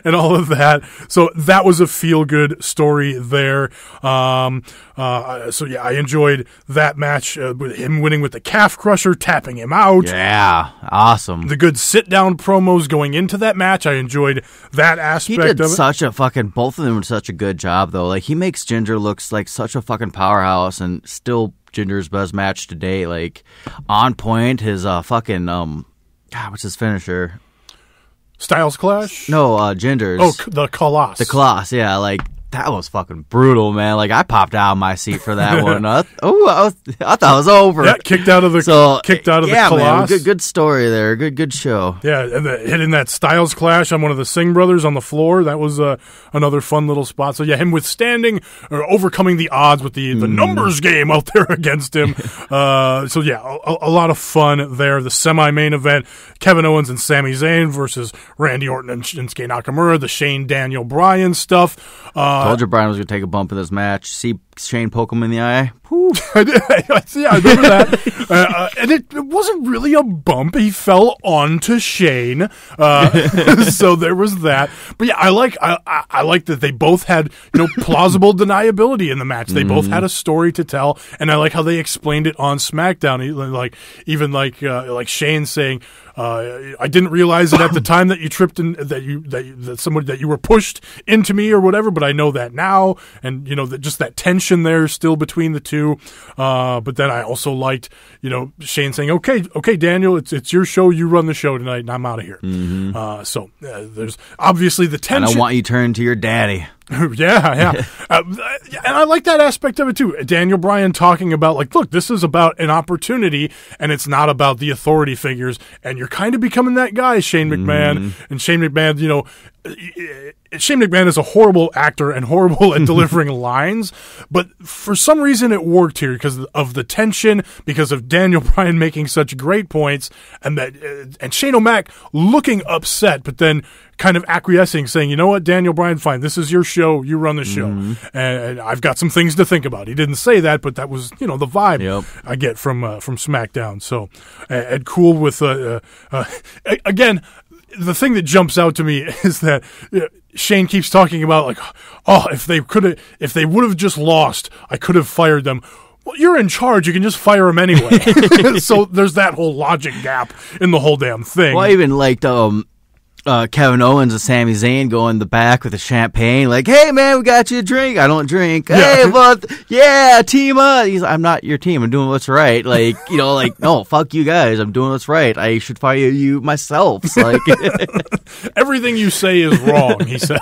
and all of that. So that was a feel-good story there. So yeah, I enjoyed that match with him winning with the calf crusher, tapping him out. Yeah, awesome. The good sit-down promos going into that match, I enjoyed that aspect of it. Both of them did such a good job, though. Like, he makes Jinder looks like such a fucking powerhouse, and still Jinder's best match today. Like, on point, his what's his finisher? Styles Clash? No, Jinder's. Oh, the Colossus. The Colossus, yeah, like, that was fucking brutal, man. Like, I popped out of my seat for that one. I thought it was over. Yeah, kicked out of the Colossus. Man, good story there. Good show. Yeah, and hitting that Styles Clash on one of the Singh brothers on the floor, that was another fun little spot. So yeah, him withstanding or overcoming the odds with the numbers game out there against him. So yeah, a lot of fun there. The semi-main event, Kevin Owens and Sami Zayn versus Randy Orton and Shinsuke Nakamura, the Shane Daniel Bryan stuff. Told you Bryan was going to take a bump in this match. See Shane poke him in the eye? Yeah, I remember that. And it wasn't really a bump. He fell onto Shane. So there was that. But yeah, I like that they both had plausible deniability in the match. They both had a story to tell, and I like how they explained it on SmackDown. Like Shane saying, I didn't realize it at the time that you tripped and that you were pushed into me or whatever, but I know that now, and just that tension there still between the two. But then I also liked Shane saying, okay, Daniel, it's your show, you run the show tonight, and I'm out of here. So there's obviously the tension. I don't want you turned to your daddy. Yeah. And I like that aspect of it, too. Daniel Bryan talking about, like, look, this is about an opportunity, and it's not about the authority figures, and you're kind of becoming that guy, Shane McMahon. And Shane McMahon, you know, Shane McMahon is a horrible actor and horrible at delivering lines, but for some reason it worked here because of the tension, because of Daniel Bryan making such great points, and Shane O'Mac looking upset, but then kind of acquiescing, saying, you know what, Daniel Bryan, fine, this is your show, you run the show, and I've got some things to think about. He didn't say that, but that was, you know, the vibe I get from SmackDown. So, and cool with, again, the thing that jumps out to me is that Shane keeps talking about, like, oh, if they would have just lost, I could have fired them. Well, you're in charge. You can just fire them anyway. So there's that whole logic gap in the whole damn thing. Well, I even liked Kevin Owens and Sami Zayn go in the back with the champagne, like, hey, man, we got you a drink. I don't drink. Hey, but, yeah, team up. He's like, I'm not your team. I'm doing what's right. Like, you know, like, no, fuck you guys. I'm doing what's right. I should fire you myself. It's like, everything you say is wrong, he says,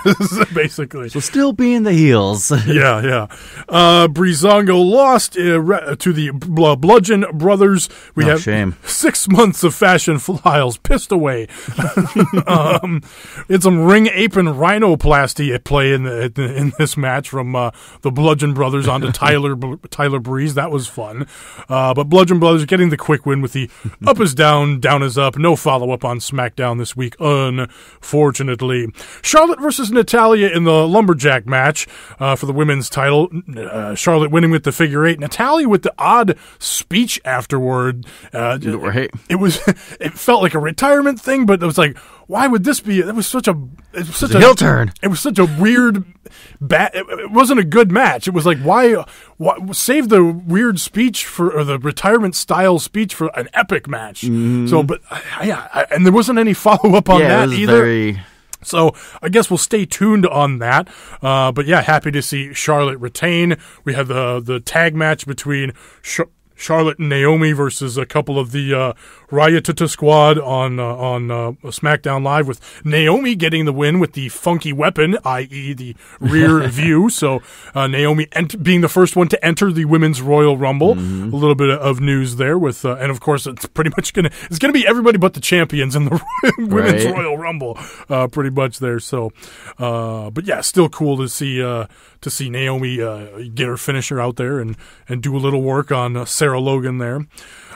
basically. So still being the heels. Yeah. Breezango lost to the Bludgeon Brothers. We have shame. 6 months of fashion files pissed away. It's some ring apron rhinoplasty at play in this match from the Bludgeon Brothers onto Tyler Breeze. That was fun. But Bludgeon Brothers getting the quick win with the up is down, down is up. No follow-up on SmackDown this week, unfortunately. Charlotte versus Natalya in the Lumberjack match for the women's title. Charlotte winning with the figure eight. Natalya with the odd speech afterward. Right. It felt like a retirement thing, but it was like, why would this be? It was such a heel turn. It was such a weird, it wasn't a good match. It was like, why save the weird speech or the retirement style speech for an epic match? So, but and there wasn't any follow up on that either. So I guess we'll stay tuned on that. But yeah, happy to see Charlotte retain. We have the tag match between Charlotte and Naomi versus a couple of the Rayatata squad on SmackDown Live, with Naomi getting the win with the funky weapon, i.e. the rear view. So Naomi being the first one to enter the Women's Royal Rumble. A little bit of news there with, and of course it's pretty much gonna be everybody but the champions in the Women's Royal Rumble, pretty much there. So, but yeah, still cool to see Naomi get her finisher out there and do a little work on Sarah Logan there.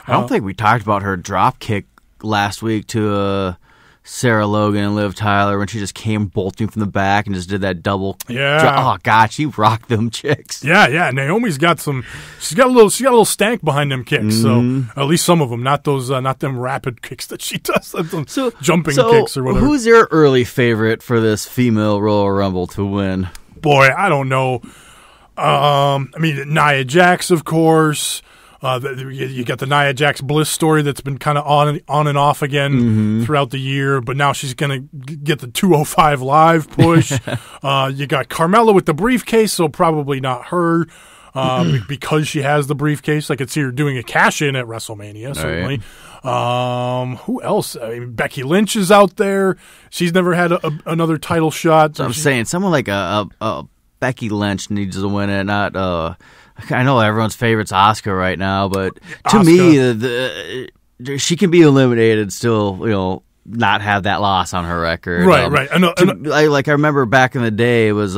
I don't think we talked about her drop kick last week to Sarah Logan and Liv Tyler when she just came bolting from the back and just did that double. Oh God, she rocked them chicks. Yeah. Naomi's got she's got a little stank behind them kicks. So at least some of them, not them rapid kicks that she does. Jumping kicks or whatever. Who's your early favorite for this female Royal Rumble to win? Boy, I don't know. I mean, Nia Jax, of course. You got the Nia Jax Bliss story that's been kind of on and off again throughout the year, but now she's going to get the 205 Live push. You got Carmella with the briefcase, so probably not her because she has the briefcase. I could see her doing a cash-in at WrestleMania, certainly. Right. Who else? I mean, Becky Lynch is out there. She's never had another title shot. So I'm saying someone like a Becky Lynch needs to win it, not I know everyone's favorite's Asuka right now, but to me, she can be eliminated still, you know, not have that loss on her record. Right. I remember back in the day, it was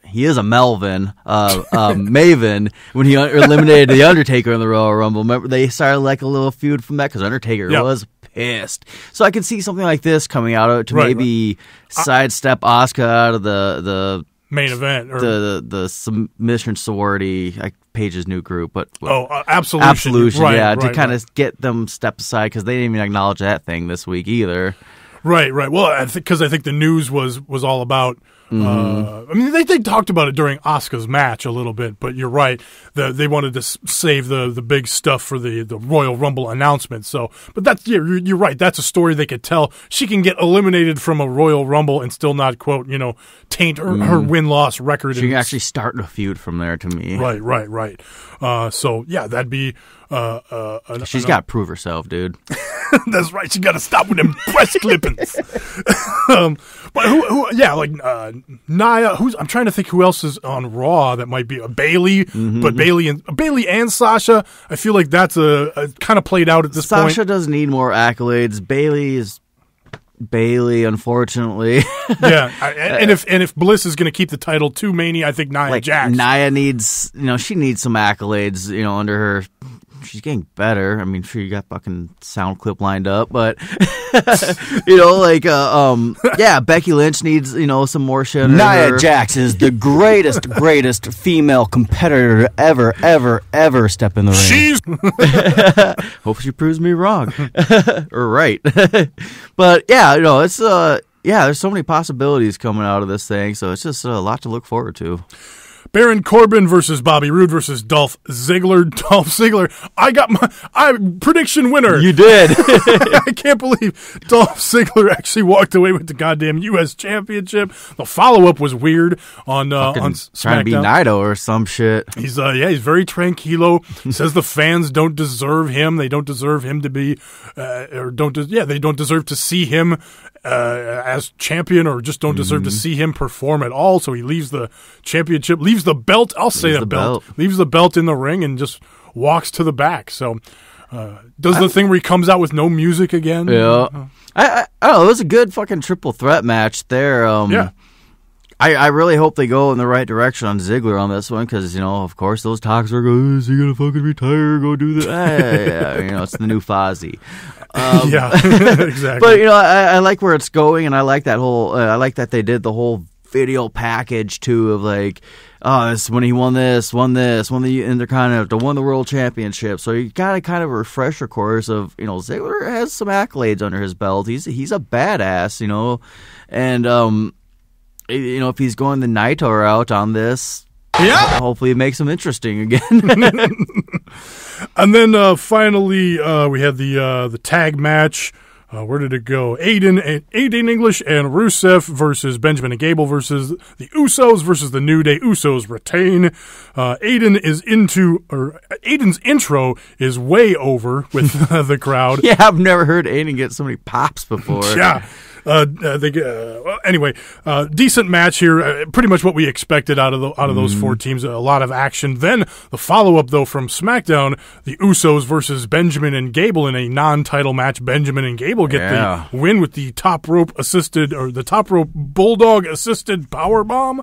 he is a Melvin, Maven, when he eliminated The Undertaker in the Royal Rumble. Remember, they started like a little feud from that because Undertaker was pissed. So I can see something like this coming out of it to maybe sidestep Asuka out of the main event, or the submission sorority, Paige's new group, but Absolution, to kind of get them stepped aside because they didn't even acknowledge that thing this week either. Right. Well, because I think the news was all about. I mean, they talked about it during Asuka's match a little bit, but you're right. They wanted to save the big stuff for the Royal Rumble announcement. So, but you're right. That's a story they could tell. She can get eliminated from a Royal Rumble and still not, quote, taint her win-loss record. She can actually start a feud from there to me. Right. So yeah, that'd be. She's got to prove herself, dude. That's right. You got to stop with them press clippings. But Nia. I'm trying to think who else is on Raw that might be a Bailey, but Bailey and Sasha. I feel like that's a kind of played out at this point. Sasha does need more accolades. Bailey is Bailey, unfortunately. Yeah, and if Bliss is going to keep the title to Mania, I think Nia Jax. Nia needs, she needs some accolades, under her. She's getting better. I mean, sure, you got fucking sound clip lined up, but Becky Lynch needs, some more shit. Nia Jax is the greatest female competitor to ever step in the ring. She's hope she proves me wrong or right. But it's there's so many possibilities coming out of this thing, so it's just a lot to look forward to. Baron Corbin versus Bobby Roode versus Dolph Ziggler. Dolph Ziggler, I got my prediction winner. You did. I can't believe Dolph Ziggler actually walked away with the goddamn U.S. Championship. The follow-up was weird on Smackdown. Trying to be Naito or some shit. He's very tranquilo. Says the fans don't deserve him. They don't deserve him to be, they don't deserve to see him as champion, or just don't deserve to see him perform at all. So he leaves the championship, leaves the belt. I'll say the belt. Leaves the belt in the ring and just walks to the back. So does the thing where he comes out with no music again. Yeah. I don't know. It was a good fucking triple threat match there. Yeah. I really hope they go in the right direction on Ziggler on this one because, of course, those talks are going, is he going to fucking retire, go do that? It's the new Fozzy. Yeah, exactly. But, I like where it's going, and I like that whole, I like that they did the whole video package, too, of like, this when he won the Intercontinental, won the World Championship. So you got to kind of refresh your course of, Ziggler has some accolades under his belt. He's a badass, and, if he's going the Naito route on this, hopefully it makes him interesting again. And then finally, we had the tag match. Where did it go? Aiden English and Rusev versus Benjamin and Gable versus the Usos versus the New Day. Usos retain. Aiden's intro is way over with the crowd. Yeah, I've never heard Aiden get so many pops before. Yeah. Decent match here. Pretty much what we expected out of those four teams. A lot of action. Then the follow-up, though, from SmackDown, the Usos versus Benjamin and Gable in a non-title match. Benjamin and Gable get the win with the top rope bulldog assisted power bomb.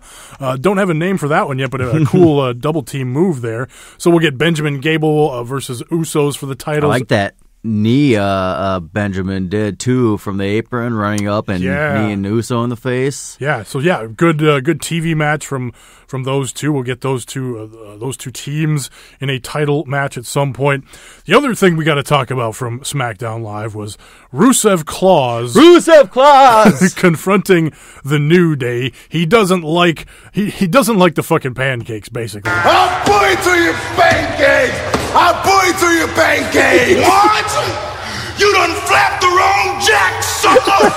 Don't have a name for that one yet, but a cool double team move there. So we'll get Benjamin Gable versus Usos for the titles. I like that knee Benjamin did too, from the apron running up and knee and Uso in the face. Yeah, so good TV match from those two. We'll get those two teams in a title match at some point. The other thing we got to talk about from SmackDown Live was Rusev Claus confronting the New Day. He doesn't like the fucking pancakes, basically. I'll point to your pancakes! I'll point to your pancakes! What? You done flapped the wrong jack, sucker!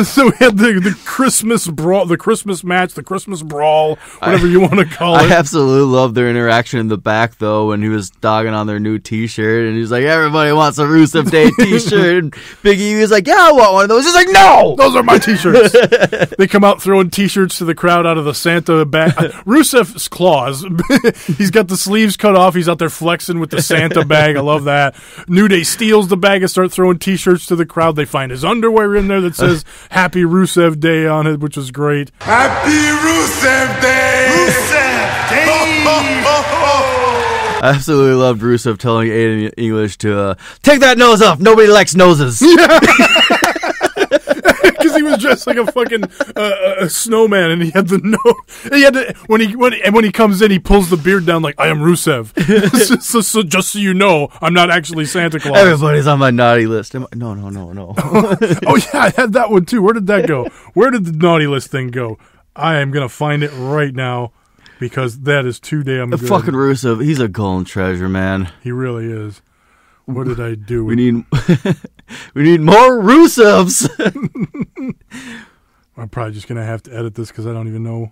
So we had the Christmas brawl, the Christmas match, the Christmas brawl, whatever you want to call it. I absolutely love their interaction in the back, though, when he was dogging on their new T-shirt, and he's like, everybody wants a Rusev Day T-shirt, and Big E was like, yeah, I want one of those. He's like, no! Those are my T-shirts. They come out throwing T-shirts to the crowd out of the Santa bag. Rusev's Claus, he's got the sleeves cut off, he's out there flexing with the Santa bag. I love that. New Day steals the bag and start throwing T-shirts to the crowd. They find his underwear in there that says Happy Rusev Day on it, which was great. Happy Rusev Day! Rusev Day! I absolutely loved Rusev telling Aiden English to take that nose off. Nobody likes noses. Because he was dressed like a fucking a snowman, and he had the nose. He had to, when he comes in, he pulls the beard down like, I am Rusev. so just so you know, I'm not actually Santa Claus. Everybody's on my naughty list. No. Oh yeah, I had that one too. Where did that go? Where did the naughty list thing go? I am gonna find it right now because that is too damn good. Fucking Rusev, he's a golden treasure, man. He really is. What did I do? We need more Rusevs. I'm probably just gonna have to edit this because I don't even know.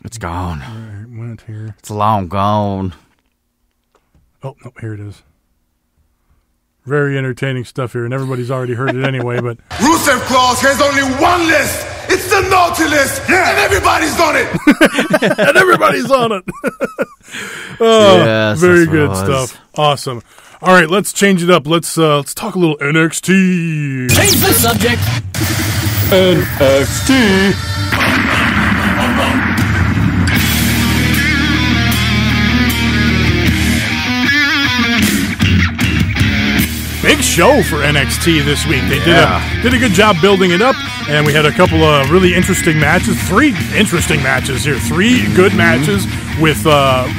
It's gone. All right, went here. It's long gone. Oh no, here it is. Very entertaining stuff here, and everybody's already heard it anyway, but... Rusev Claus has only one list. It's the naughty list, and everybody's on it. And everybody's on it. Yes, very that's what good it was. stuff. Awesome. All right, let's change it up. Let's talk a little NXT. Change the subject. NXT. Big show for NXT this week. They did a good job building it up, and we had a couple of really interesting matches. 3 interesting matches here. 3 good matches with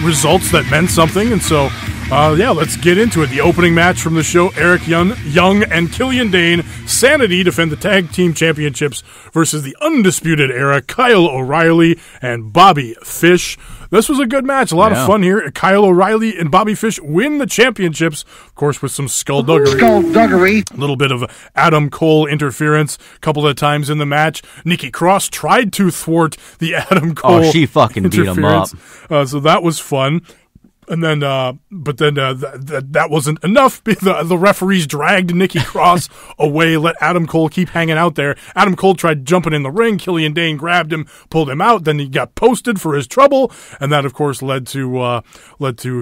results that meant something, and so let's get into it. The opening match from the show, Eric Young and Killian Dane, Sanity, defend the Tag Team Championships versus the Undisputed Era, Kyle O'Reilly and Bobby Fish. This was a good match. A lot of fun here. Kyle O'Reilly and Bobby Fish win the championships, of course, with some skullduggery. A little bit of Adam Cole interference a couple of times in the match. Nikki Cross tried to thwart the Adam Cole she fucking beat him up. So that was fun. And then, that wasn't enough. The referees dragged Nikki Cross away, let Adam Cole keep hanging out there. Adam Cole tried jumping in the ring. Killian Dane grabbed him, pulled him out. Then he got posted for his trouble, and that, of course, led to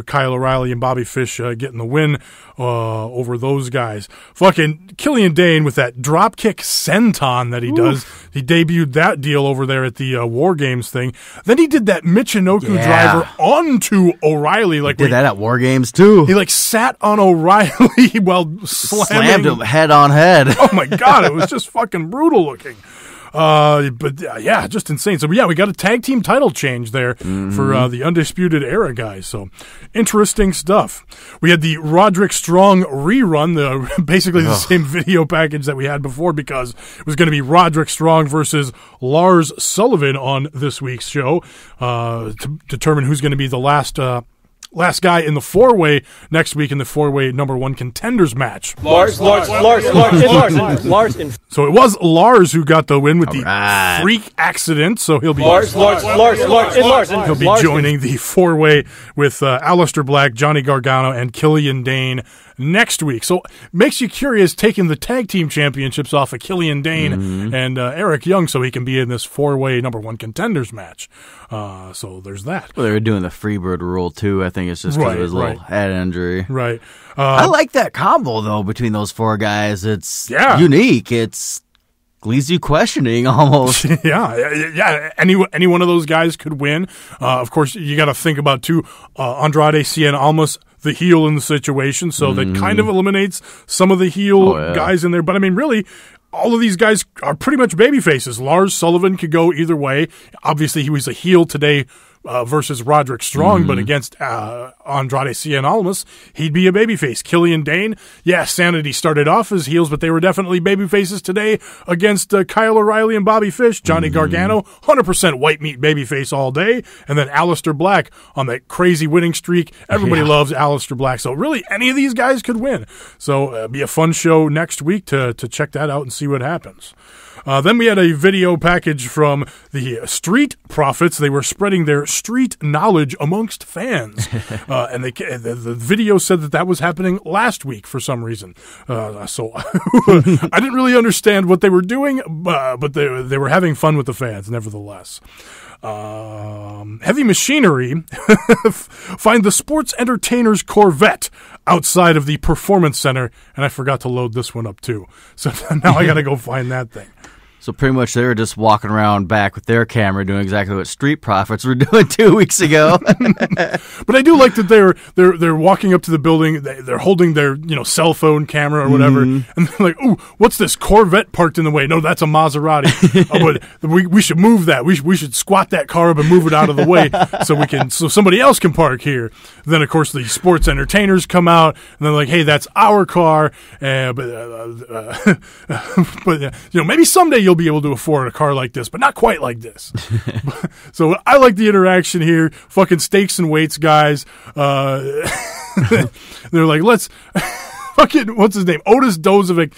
Kyle O'Reilly and Bobby Fish getting the win over those guys. Fucking Killian Dane with that dropkick senton that he does. He debuted that deal over there at the War Games thing. Then he did that Michinoku driver onto O'Reilly. Like Did that at War Games too. He sat on O'Reilly while Slammed him head on head. Oh my god, it was just fucking brutal looking. Just insane. So we got a tag team title change there for the Undisputed Era guys. So interesting stuff. We had the Roderick Strong rerun, basically the same video package that we had before, because it was going to be Roderick Strong versus Lars Sullivan on this week's show to determine who's going to be the last guy in the 4-way next week in the 4-way number 1 contenders match. Lars. So it was Lars who got the win with the freak accident. So he'll be Lars. He'll be joining the 4-way with Aleister Black, Johnny Gargano, and Killian Dane next week. So makes you curious, taking the tag team championships off of Killian Dane and Eric Young so he can be in this 4-way number 1 contenders match. So there's that. Well, they were doing the Freebird rule too. I think it's just because of his little head injury. Right. I like that combo though between those 4 guys. It's unique. It's leaves you questioning almost. Yeah. Any one of those guys could win. Of course, you got to think about too. Andrade Cien Almas, the heel in the situation, so that kind of eliminates some of the heel guys in there. But I mean, really, all of these guys are pretty much baby faces. Lars Sullivan could go either way. Obviously, he was a heel today versus Roderick Strong, but against Andrade Cien Almas, he'd be a babyface. Killian Dane, Sanity started off as heels, but they were definitely babyfaces today against Kyle O'Reilly and Bobby Fish. Johnny Gargano, 100% white meat babyface all day. And then Aleister Black on that crazy winning streak. Everybody loves Aleister Black. So really, any of these guys could win. So it'll be a fun show next week to check that out and see what happens. Then we had a video package from the Street Profits. They were spreading their street knowledge amongst fans. And the video said that was happening last week for some reason. So I didn't really understand what they were doing, but they were having fun with the fans nevertheless. Heavy Machinery find the sports entertainer's Corvette outside of the Performance Center, and I forgot to load this one up too. So now I got to go find that thing. So pretty much they were just walking around back with their camera doing exactly what Street Profits were doing 2 weeks ago. But I do like that they're walking up to the building, they're holding their cell phone camera or whatever, and they're like, "Ooh, what's this Corvette parked in the way?" No, that's a Maserati. But we should move that. We should squat that car up and move it out of the way so somebody else can park here. And then of course the sports entertainers come out and they're like, "Hey, that's our car." But maybe someday you'll be able to afford a car like this, but not quite like this. So I like the interaction here. Fucking stakes and weights guys. They're like, let's fucking, what's his name? Otis Dozovic.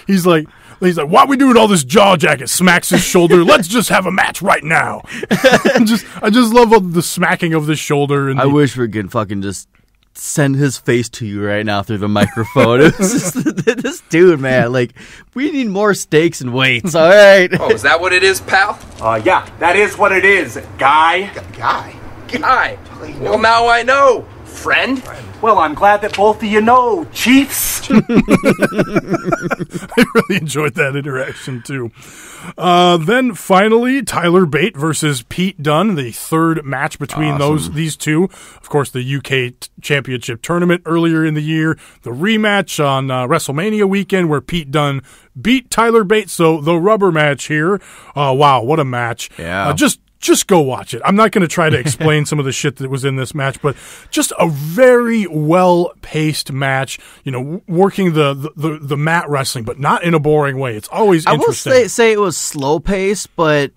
He's like, why are we doing all this jaw jacket? Smacks his shoulder. Let's just have a match right now. I just love all the smacking of the shoulder. And I wish we could fucking just send his face to you right now through the microphone. It was just, this dude, man, like, we need more steaks and weights, all right? Oh, is that what it is, pal? Yeah, that is what it is, guy. Guy. Well, now I know. Friend? Well, I'm glad that both of you know, chiefs. I really enjoyed that interaction, too. Then, finally, Tyler Bate versus Pete Dunne, the third match between these two. Of course, the UK Championship Tournament earlier in the year. The rematch on WrestleMania weekend where Pete Dunne beat Tyler Bate. So, the rubber match here. Wow, what a match. Yeah. Just go watch it. I'm not going to try to explain some of the shit that was in this match, but just a very well-paced match, working the mat wrestling, but not in a boring way. It's always interesting. I will say it was slow-paced, but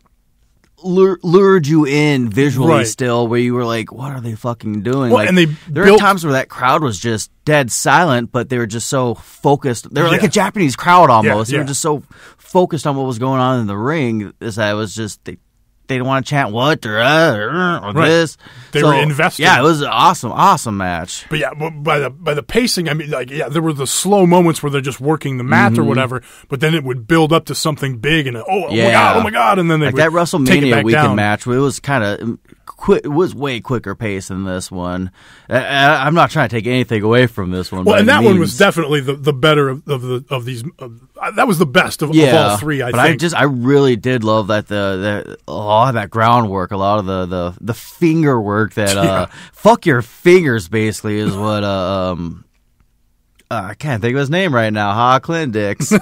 lured you in visually still, where you were like, what are they fucking doing? Well, and there were times where that crowd was just dead silent, but they were just so focused. They were like a Japanese crowd almost. They were just so focused on what was going on in the ring that was just... They didn't want to chant what or this. They were invested. Yeah, it was an awesome match. But yeah, by the pacing, I mean, there were the slow moments where they're just working the mat or whatever, but then it would build up to something big and oh my god, and then they would that WrestleMania take it back weekend down. match. It was kind of it was way quicker pace than this one. I'm not trying to take anything away from this one. Well, and that one was definitely the better of these. That was the best of all three. I think. I really did love that that groundwork, a lot of the finger work that fuck your fingers basically is what I can't think of his name right now. Clint Dix. The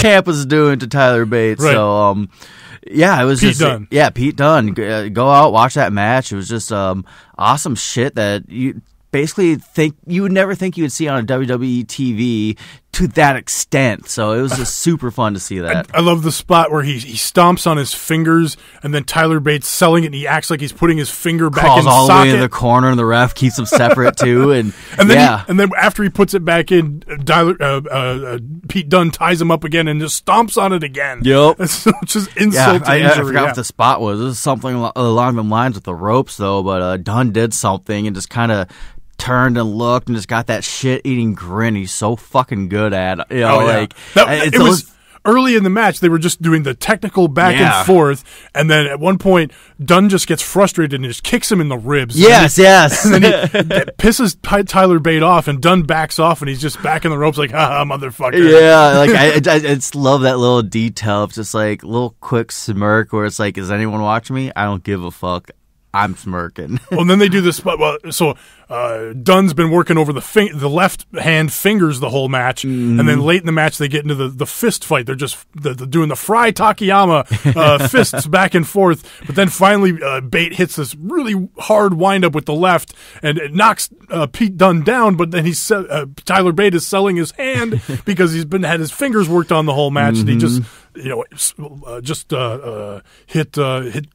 champ was doing to Tyler Bates. Right. So it was Pete Dunne. Yeah, Pete Dunne. Go out, watch that match. It was just awesome shit that you basically you would never think you would see on a WWE TV to that extent. So it was just super fun to see that. I love the spot where he stomps on his fingers, and then Tyler Bates selling it, and he acts like he's putting his finger back Crawls in all socket. the way in the corner, and the ref keeps them separate too. And then after he puts it back in, Pete Dunne ties him up again and just stomps on it again. Yep. It's just insult to injury. I forgot what the spot was. It was something along the lines with the ropes, though. But Dunne did something and just kind of turned and looked and just got that shit-eating grin he's so fucking good at. It was early in the match. They were just doing the technical back and forth, and then at one point, Dunne just gets frustrated and just kicks him in the ribs. Yes. And then he pisses Tyler Bate off, and Dunne backs off, and he's just back in the ropes like, haha, motherfucker. Yeah, I just love that little detail of just like a little quick smirk where it's like, is anyone watching me? I don't give a fuck. I'm smirking. Well, and then they do this. So Dunne's been working over the left hand fingers the whole match, and then late in the match they get into the fist fight. They're just doing the Fry Takayama fists back and forth. But then finally, Bate hits this really hard windup with the left, and it knocks Pete Dunne down. But then Tyler Bate is selling his hand because he's had his fingers worked on the whole match, and he just hit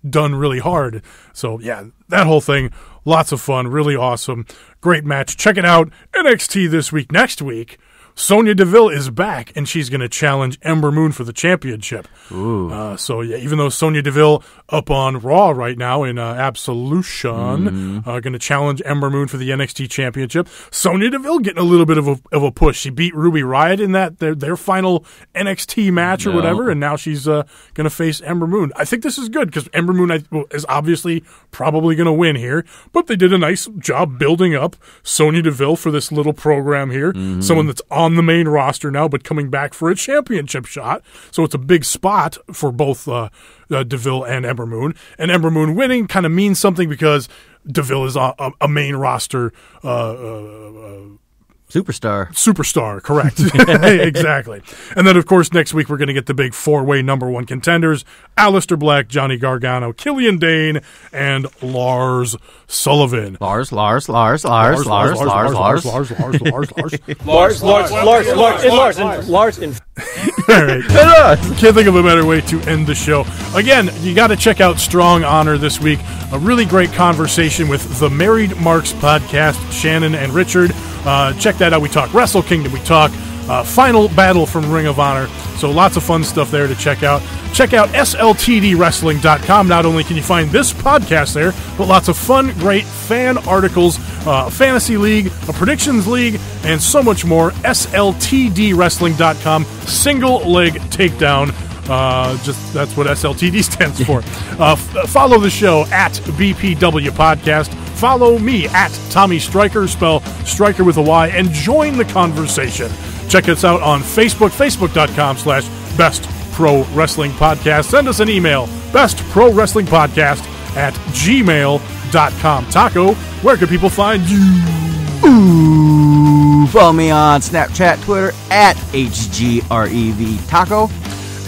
Dunne really hard. So yeah, that whole thing, lots of fun, really awesome, great match. Check it out. NXT this week. Next week, Sonya Deville is back, and she's going to challenge Ember Moon for the championship. Ooh. So yeah, even though Sonya Deville up on Raw right now in Absolution, going to challenge Ember Moon for the NXT championship. Sonya Deville getting a little bit of a push. She beat Ruby Riott in that their final NXT match or whatever, and now she's going to face Ember Moon. I think this is good because Ember Moon is obviously probably going to win here, but they did a nice job building up Sonya Deville for this little program here. Someone that's on the main roster now, but coming back for a championship shot. So it's a big spot for both Deville and Ember Moon. And Ember Moon winning kind of means something because Deville is a main roster Superstar, correct. Exactly. And then, of course, next week we're going to get the big four-way number one contenders, Aleister Black, Johnny Gargano, Killian Dane, and Lars Sullivan. Lars. All right. Can't think of a better way to end the show. Again, you got to check out Strong Honor this week. A really great conversation with the Married Marks podcast, Shannon and Richard. Check that out. We talk Wrestle Kingdom. We talk Final Battle from Ring of Honor. So lots of fun stuff there to check out. Check check out sltdwrestling.com. Not only can you find this podcast there, but lots of fun, great fan articles, fantasy league, a predictions league, and so much more. sltdwrestling.com. Single leg takedown. Just that's what SLTD stands for. Follow the show at BPW Podcast. Follow me at Tommy Stryker, spell Stryker with a Y, and join the conversation. Check us out on Facebook, facebook.com/Best Pro Wrestling Podcast. Send us an email, bestprowrestlingpodcast@gmail.com. Taco, where can people find you? Ooh, follow me on Snapchat, Twitter, at HGREV Taco.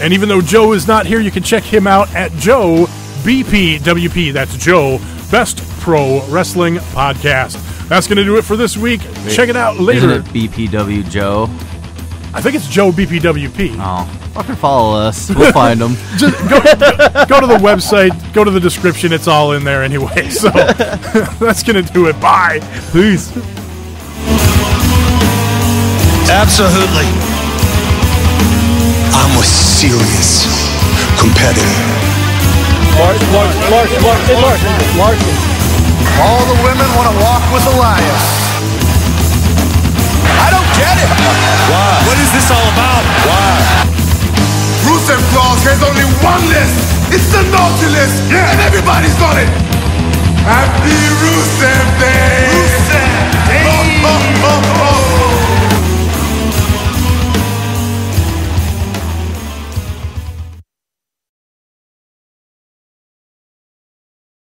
And even though Joe is not here, you can check him out at Joe BPWP. That's Joe, Best Pro Wrestling Podcast. That's going to do it for this week. Check it out later. Isn't it BPW Joe? I think it's Joe BPWP. Oh, fucking follow us. We'll find them. Just go to the website, go to the description. It's all in there anyway. So that's going to do it. Bye. Peace. Absolutely. I'm a serious competitor. Larson. All the women want to walk with Elias. I don't get it. Why? What is this all about? Why? Rusev Claus has only one list. It's the Naughty list. Yeah. And everybody's on it.